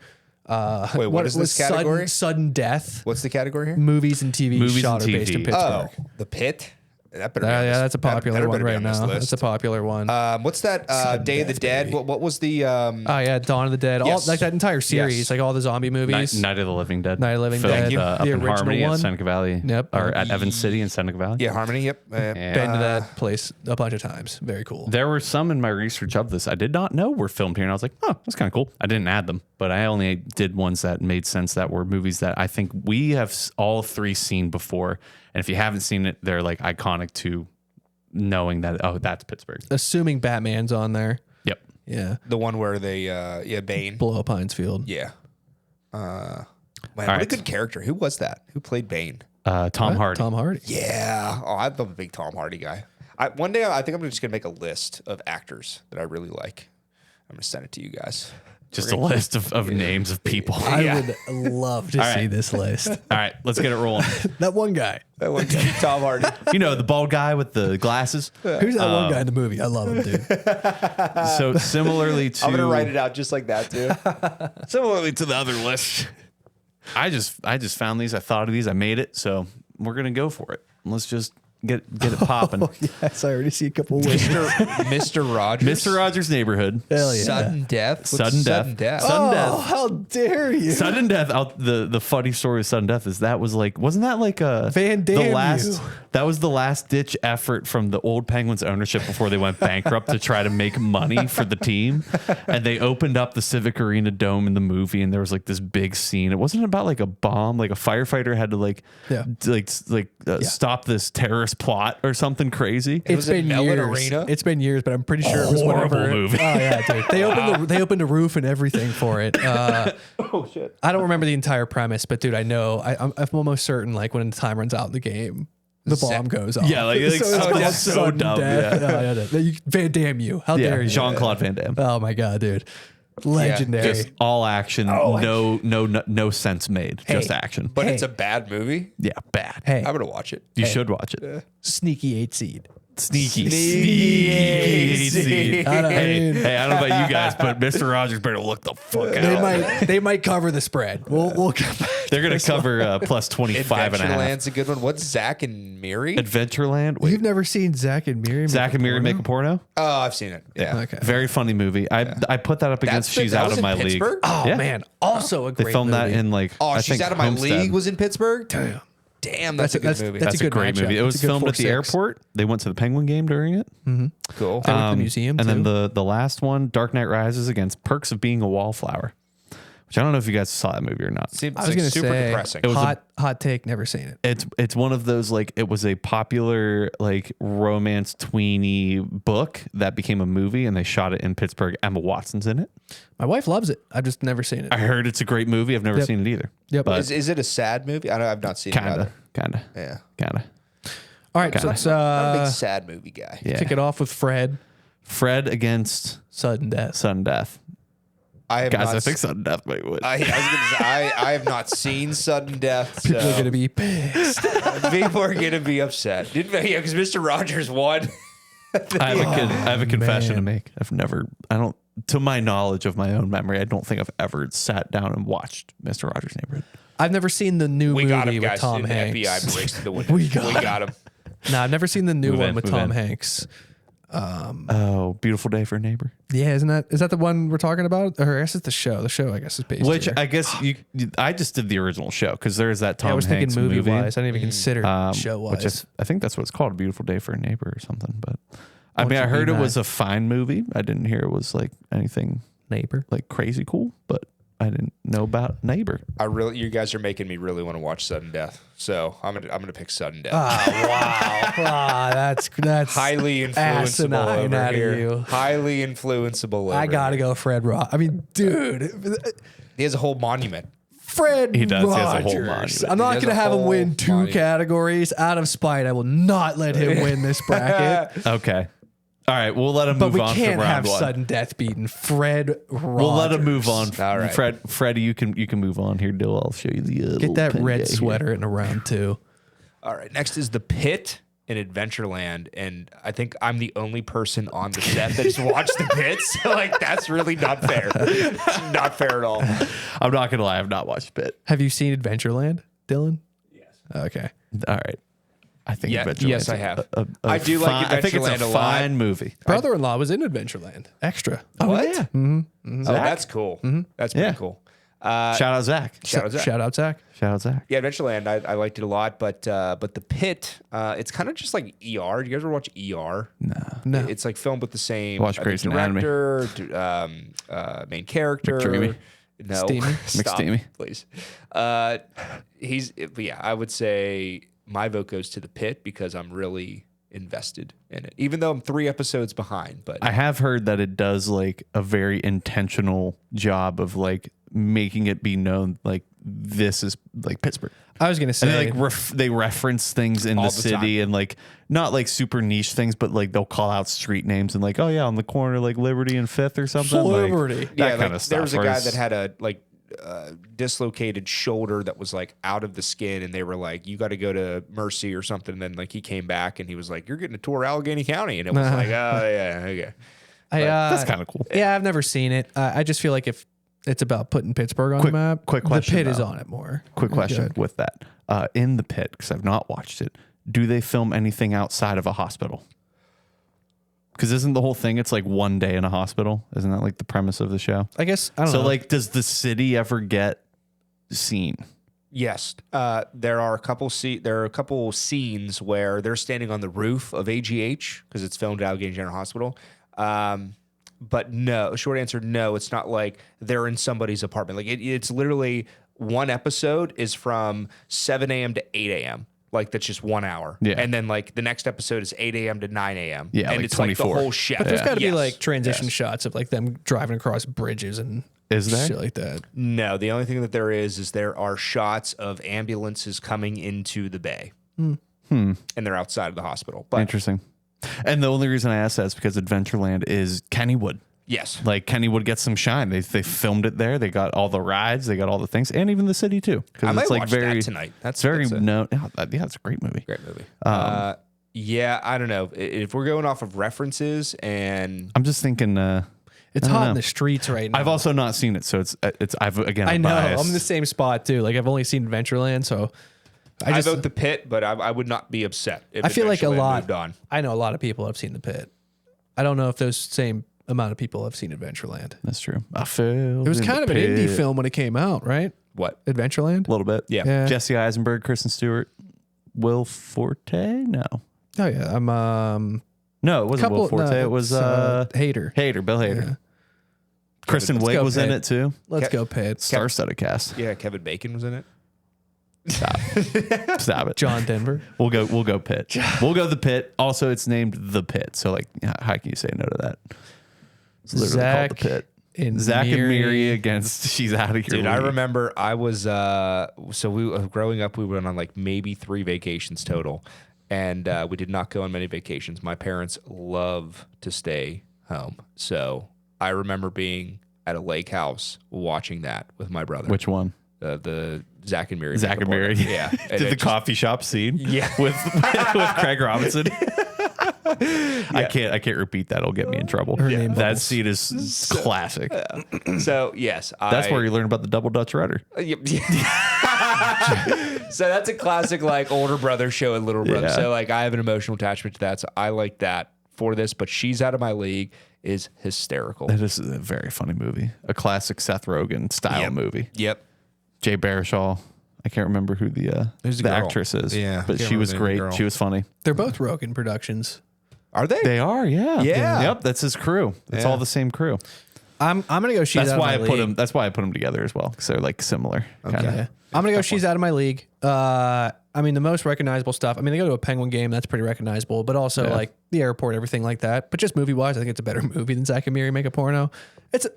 Wait, what is this category? Sudden death. What's the category here? Movies and TV Movies shot and or based in TV. Pittsburgh. Oh, The Pit. That better be on Yeah, this- that's a that popular better one be right on this now. list. That's a popular one. What's that? Day of the Death, Dead. baby. What was the? Oh yeah, Dawn of the Dead. Yes. All like that entire series, Yes. like all the zombie movies. Night of the Living Dead. Night of the Living Filmed, Dead. up The in original Harmony one. at Seneca Valley. Yep. Or at Evans City in Seneca Valley. Yeah, Harmony. Yep. Yeah. Been to that place a bunch of times. Very cool. There were some in my research of this I did not know were filmed here, and I was like, oh, that's kind of cool. I didn't add them, but I only did ones that made sense, that were movies that I think we have all three seen before. And if you haven't seen it, they're like iconic to knowing that, oh, that's Pittsburgh. Assuming Batman's on there. Yep. Yeah. The one where they, Bane. Blow up Heinz Field. Yeah. Man, what a right. good character. Who was that? Who played Bane? Tom Hardy. Tom Hardy. Yeah. Oh, I'm a big Tom Hardy guy. One day, I think I'm just gonna make a list of actors that I really like. I'm gonna send it to you guys. Just a list of names of people. I would love to see right. this list. All right, let's get it rolling. That one guy. That one guy, Tom Hardy. You know, the bald guy with the glasses. Who's that one guy in the movie? I love him, dude. So similarly to, I'm gonna write it out just like that too. similarly to the other list. I just found these. I thought of these. I made it. So we're gonna go for it. Let's just get it popping. Yes, I already see a couple of ways. Mr. Rogers. Mr. Rogers' Neighborhood. Hell yeah. Sudden death. What's Sudden death. Sudden death. Sudden Oh, death. how dare you? Sudden death. The funny story of sudden death is that was like, wasn't that like Van Damme the last you. That was the last ditch effort from the old Penguins ownership before they went bankrupt to try to make money for the team. And they opened up the Civic Arena Dome in the movie, and there was like this big scene. It wasn't about like a bomb, like a firefighter had to stop this terrorist plot or something crazy. Was it Mellon Arena? It's been years, but I'm pretty sure it was Horrible whenever. movie. Oh yeah, dude. They opened a roof and everything for it. Oh shit. I don't remember the entire premise, but dude, I know. I'm almost certain like when the time runs out in the game, the bomb goes off. Yeah, like, so it's called that's so sudden dumb. death. Yeah. Oh, yeah. Van Damme you. How dare you? Jean-Claude Van Damme. Oh my god, dude. Legendary. Just all action, no sense made, just action. But it's a bad movie. Yeah, bad. Hey, I'm gonna watch it. You should watch it. sneaky 8 seed. Sneaky. I don't- I mean- Hey, I don't know about you guys, but Mr. Rogers better look the fuck out. They might cover the spread. We'll come back. They're going to cover plus 25 and a half. Adventureland's a good one. What's Zach and Miri? Adventureland. Wait, You've never seen Zach and Miri? Zach and Miri make a porno? Oh, I've seen it. Yeah. Okay. Very funny movie. I put that up against She's that Out was of in My Pittsburgh? League. Oh Yeah. man, also a They great filmed movie. that in like Oh, I She's think Out of My Homestead. League was in Pittsburgh? Damn, that's a good movie. That's That's a great matchup. movie. It It's was a good filmed at the 4-6. airport. They went to the Penguin game during it. cool. They went to the museum, and then too. the last one, Dark Knight Rises against Perks of Being a Wallflower, which I don't know if you guys saw that movie or not. Seems I was like gonna super say depressing. It was hot take. Never seen it. It's one of those like it was a popular like romance tweeny book that became a movie and they shot it in Pittsburgh. Emma Watson's in it. My wife loves it. I've just never seen it. I heard it's a great movie. I've never Yep. seen it either. Yep. But Is it a sad movie? I've not seen it kinda, either. kinda, Yeah. kinda. All right, so let's I'm a big sad movie guy. Yeah. kick it off with Fred. Fred against Sudden death. Sudden Death. I have Guys, not I think Sudden Death might win. I was gonna say, I have not seen Sudden Death. People are so gonna be pissed. people are gonna be upset. Yeah, because Mr. Rogers won. I have a confession to make. To my knowledge of my own memory, I don't think I've ever sat down and watched Mr. Rogers' Neighborhood. I've never seen the new We movie got him, with guys. Tom The Hanks. FBI breaks to the window. We got him. No, I've never seen the new Move one in, with move Tom in. Hanks. Oh, Beautiful Day for a Neighbor. Yeah, is that the one we're talking about? Or I guess it's the show. The show, I guess, is based Which here. I guess I just did the original show because there is that Tom I was Hanks thinking movie movie. wise. I didn't even consider show Which wise. I think that's what it's called, A Beautiful Day for a Neighbor or something. But I Won't mean, I you heard be it was my a fine movie. I didn't hear it was like anything Neighbor. like crazy cool, but I didn't know about Neighbor. You guys are making me really want to watch Sudden Death. So I'm gonna pick Sudden Death. Wow, that's Highly influenceable asinine over out here. of you. Highly influenceable. Over I gotta here. go, Fred Rock. I mean, dude, He has a whole monument. Fred He does. He has a whole Rogers. monument. I'm not He has gonna a have him whole win 2 monument. categories out of spite. I will not let him win this bracket. Okay. All right, we'll let him But move we on can't to round have one. sudden death beaten Fred Rogers. We'll let him move on. All right. Freddie, you can move on here. Dill, I'll show you the little Get that pen red guy here. sweater in a round 2. All right. Next is The Pit in Adventureland, and I think I'm the only person on the set that's watched The Pit. So like that's really not fair. It's not fair at all. I'm not gonna lie, I've not watched Bit. Have you seen Adventureland, Dylan? Yes. Okay. All right. I think Yeah, Adventureland's yes, I have. a I do like fine- I think it's Adventureland a a lot. fine movie. Brother-in-law was in Adventureland. Extra. What? yeah. Oh, that's cool. That's pretty Yeah. cool. Shout out Zach. Shout out Zach. Shout out Zach. Shout out Zach. Yeah, Adventureland, I liked it a lot, but The Pit, it's kind of just like ER. Do you guys ever watch ER? No. It's like filmed with the same Watch Grey's Anatomy. director, main character. McDreamy. No, McSteamy? Stop, McSteamy. please. But yeah, I would say my vote goes to The Pit because I'm really invested in it, even though I'm 3 episodes behind. But I have heard that it does like a very intentional job of like making it be known like this is like Pittsburgh. I was gonna And say they like they reference things in All the the city and like not like super niche things, but like they'll call out street names and like, oh yeah, on the corner like Liberty and Fifth or something. Liberty. Like, that yeah, kind like, of stuff. there was a guy whereas- that had a dislocated shoulder that was like out of the skin, and they were like, "You got to go to Mercy or something." And then like he came back and he was like, "You're getting a tour of Allegheny County," and it was like, "Oh yeah, okay." that's kind of cool. Yeah, I've never seen it. I just feel like if it's about putting Pittsburgh on Quick- the map, quick question, The Pit is though. on it more. Quick question Good. with that. In The Pit, because I've not watched it, do they film anything outside of a hospital? Because isn't the whole thing, it's like one day in a hospital? Isn't that like the premise of the show? I guess I don't So know. like, does the city ever get seen? Yes, there are a couple scenes where they're standing on the roof of AGH because it's filmed at Allegheny General Hospital. But no, short answer, no. It's not like they're in somebody's apartment. Like it's literally one episode is from 7 a.m. to 8 a.m. Like that's just 1 hour. Yeah. And then like the next episode is 8 a.m. to 9 a.m. Yeah, and like it's like 24. the whole shift. But there's got to be Yes. like transition Yes. shots of like them driving across bridges and Is there? shit like that. No, the only thing that there is there are shots of ambulances coming into the bay. And they're outside of the hospital. But Interesting. And the only reason I asked that is because Adventureland is Kennywood. yes. Like Kennywood gets some shine. They filmed it there. They got all the rides. They got all the things, and even the city too. Because I might it's like watch very that tonight. It's very that's a known. Yeah, it's a great movie. great movie. Yeah, I don't know. If we're going off of references and I'm just thinking. It's I don't hot know. in the streets right now. I've also not seen it, so it's I've again. I I'm know. biased. I'm in the same spot too. Like I've only seen Adventureland, so I vote the Pit, but I would not be upset if I feel like a Adventureland lot. moved on. I know a lot of people have seen the Pit. I don't know if those same amount of people have seen Adventureland. That's true. I fell. It was kind of an indie film when it came out, right? What? Adventureland. A little bit. Yeah. Yeah. Jesse Eisenberg, Kristen Stewart, Will Forte. No, Oh yeah. I'm no, it wasn't Will Forte. It was Hater. Bill Hader. Yeah. Kristen Let's Wiig go was in Pitt. it too. Let's go Pitt. Star-studded cast. Yeah, Kevin Bacon was in it. Stop it. John Denver. We'll go Pit. We'll go the Pit. Also, it's named the Pit. So like, how can you say no to that? It's literally Zach called the Pit. and Zach and Miri. Miri against She's Out of Here. Dude, I remember I was growing up. We went on like maybe 3 vacations total, and we did not go on many vacations. My parents love to stay home, so I remember being at a lake house watching that with my brother. Which one? The Zach and Miri. Zach and Miri. Yeah. And Did the it just- coffee shop scene? Yeah. with Craig Robinson. I can't repeat that. It'll get me in trouble. name That Bubbles. scene is classic. So yes, That's where you learn about the double Dutch rudder. So that's a classic like older brother show and little brother. Yeah. So like I have an emotional attachment to that. So I like that for this. But She's Out of My League is hysterical. It is a very funny movie. A classic Seth Rogen style movie. Yep. Jay Baruchel. I can't remember who the Who's the the girl? actress is. Yeah, But can't she was remember the name of the great. girl. She was funny. They're both Rogan Productions. Are they? They are, yeah. Yeah. Yep, that's his crew. It's Yeah. all the same crew. I'm gonna go. She's That's out why I of my put league. them. That's why I put them together as well, because they're like similar. Kinda. Yeah. I'm gonna go. She's out of my league. I mean, the most recognizable stuff. I mean, they go to a Penguin game. That's pretty recognizable. But also like the airport, everything like that. But just movie wise, I think it's a better movie than Zack and Miri Make a Porno.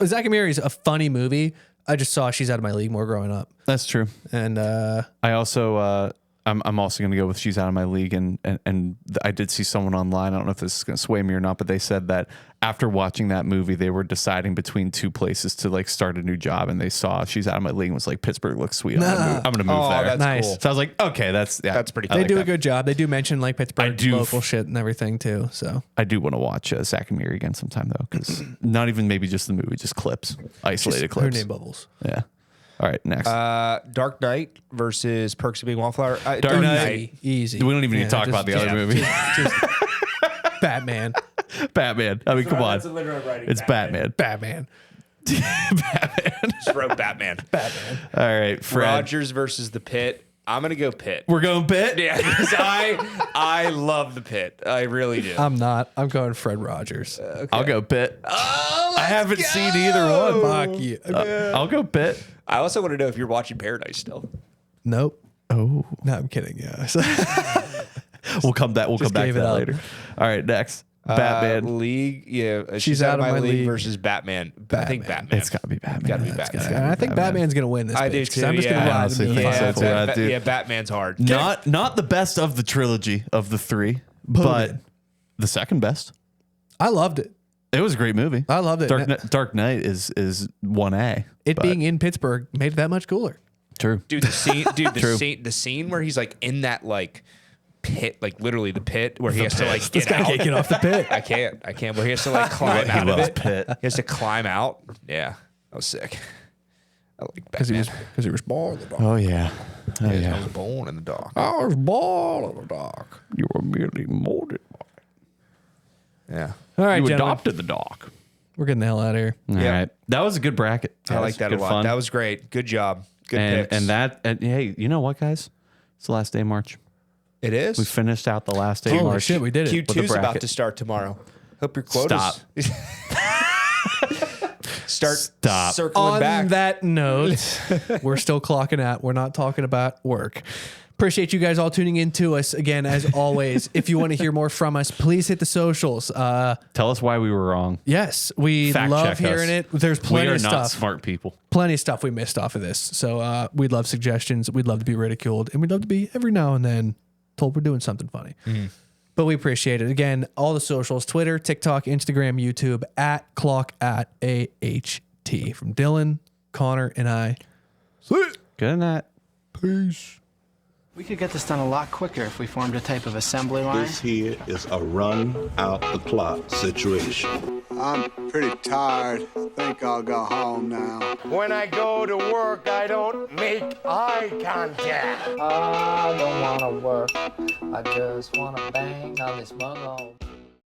Zack and Miri is a funny movie. I just saw She's Out of My League more growing up, That's true. and I also I'm also going to go with She's Out of My League, and I did see someone online. I don't know if this is going to sway me or not, but they said that after watching that movie, they were deciding between 2 places to like start a new job, and they saw She's Out of My League and was like, Pittsburgh looks sweet. I'm going to move Oh, there. that's Nice. cool. So I was like, okay, that's pretty I they like do that. a good job. They do mention like Pittsburgh do local shit and everything too. So I do want to watch Zack and Miri again sometime though, because not even maybe just the movie, just clips, isolated her clips. name Bubbles. Yeah. All right, next. Dark Knight versus Perks of Being a Wallflower. Dark Knight. Easy. We don't even need to Yeah, talk about the other movie. just Batman. Batman. I mean, come on. It's Batman. Batman. Just wrote Batman. All right, Fred. Rogers versus the Pit. I'm gonna go Pit. We're going Pitt. Yeah, because I love the Pit. I really do. I'm not. I'm going Fred Rogers. I'll go Pitt. Oh, I haven't seen either one. Fuck you. I'll go Pitt. I also want to know if you're watching Paradise still. Nope. Oh, No, I'm kidding. Yeah. we'll come back. We'll come back to gave it that up. later. All right, next. Batman. League. Yeah, She's Out of My League versus Batman. I think Batman. It's got to be Batman. Gotta be It's Batman. gotta And I think Batman's gonna win this. I bitch, do 'cause too. I'm just yeah. gonna I lie honestly to me. think Yeah, so too. Dude. yeah, Batman's hard. Not the best of the trilogy of the 3, but the second best. I loved it. It was a great movie. I loved it. Dark Knight is 1A. It but- being in Pittsburgh made it that much cooler. true. Dude, the scene where he's like in that like pit, like literally the pit where he has to like get out. Can't get off the pit. I can't. Where he has to like climb He out of loves it. Pitt. He has to climb out. Yeah, that was sick. I like Because Batman. he was born in the dark. Oh yeah. Oh I yeah. was born in the dark. I was born in the dark. You were merely molded. Yeah, All right, You gentlemen. adopted the dog. We're getting the hell out of here. All Yeah. right. That was a good bracket. I like that a good lot. fun. That was great. Good job. Good and picks. hey, you know what, guys? It's the last day of March. It is. We finished out the last day of Holy March. shit, we did it. With the Q2's about bracket. to start tomorrow. Hope your quotas start circling On back. that note, we're still clocking out. We're not talking about work. Appreciate you guys all tuning in to us again, as always. If you want to hear more from us, please hit the socials. Tell us why we were wrong. Yes, we Fact love check hearing us. it. There's plenty We are of not stuff. smart people. Plenty of stuff we missed off of this. So we'd love suggestions. We'd love to be ridiculed. And we'd love to be, every now and then, told we're doing something funny. But we appreciate it. Again, all the socials, Twitter, TikTok, Instagram, YouTube, @clock@AHT. From Dylan, Connor, and I. Good night. Peace. We could get this done a lot quicker if we formed a type of assembly line. This here is a run out the clock situation. I'm pretty tired. Think I'll go home now. When I go to work, I don't make eye contact. I don't wanna work. I just wanna bang on this mug.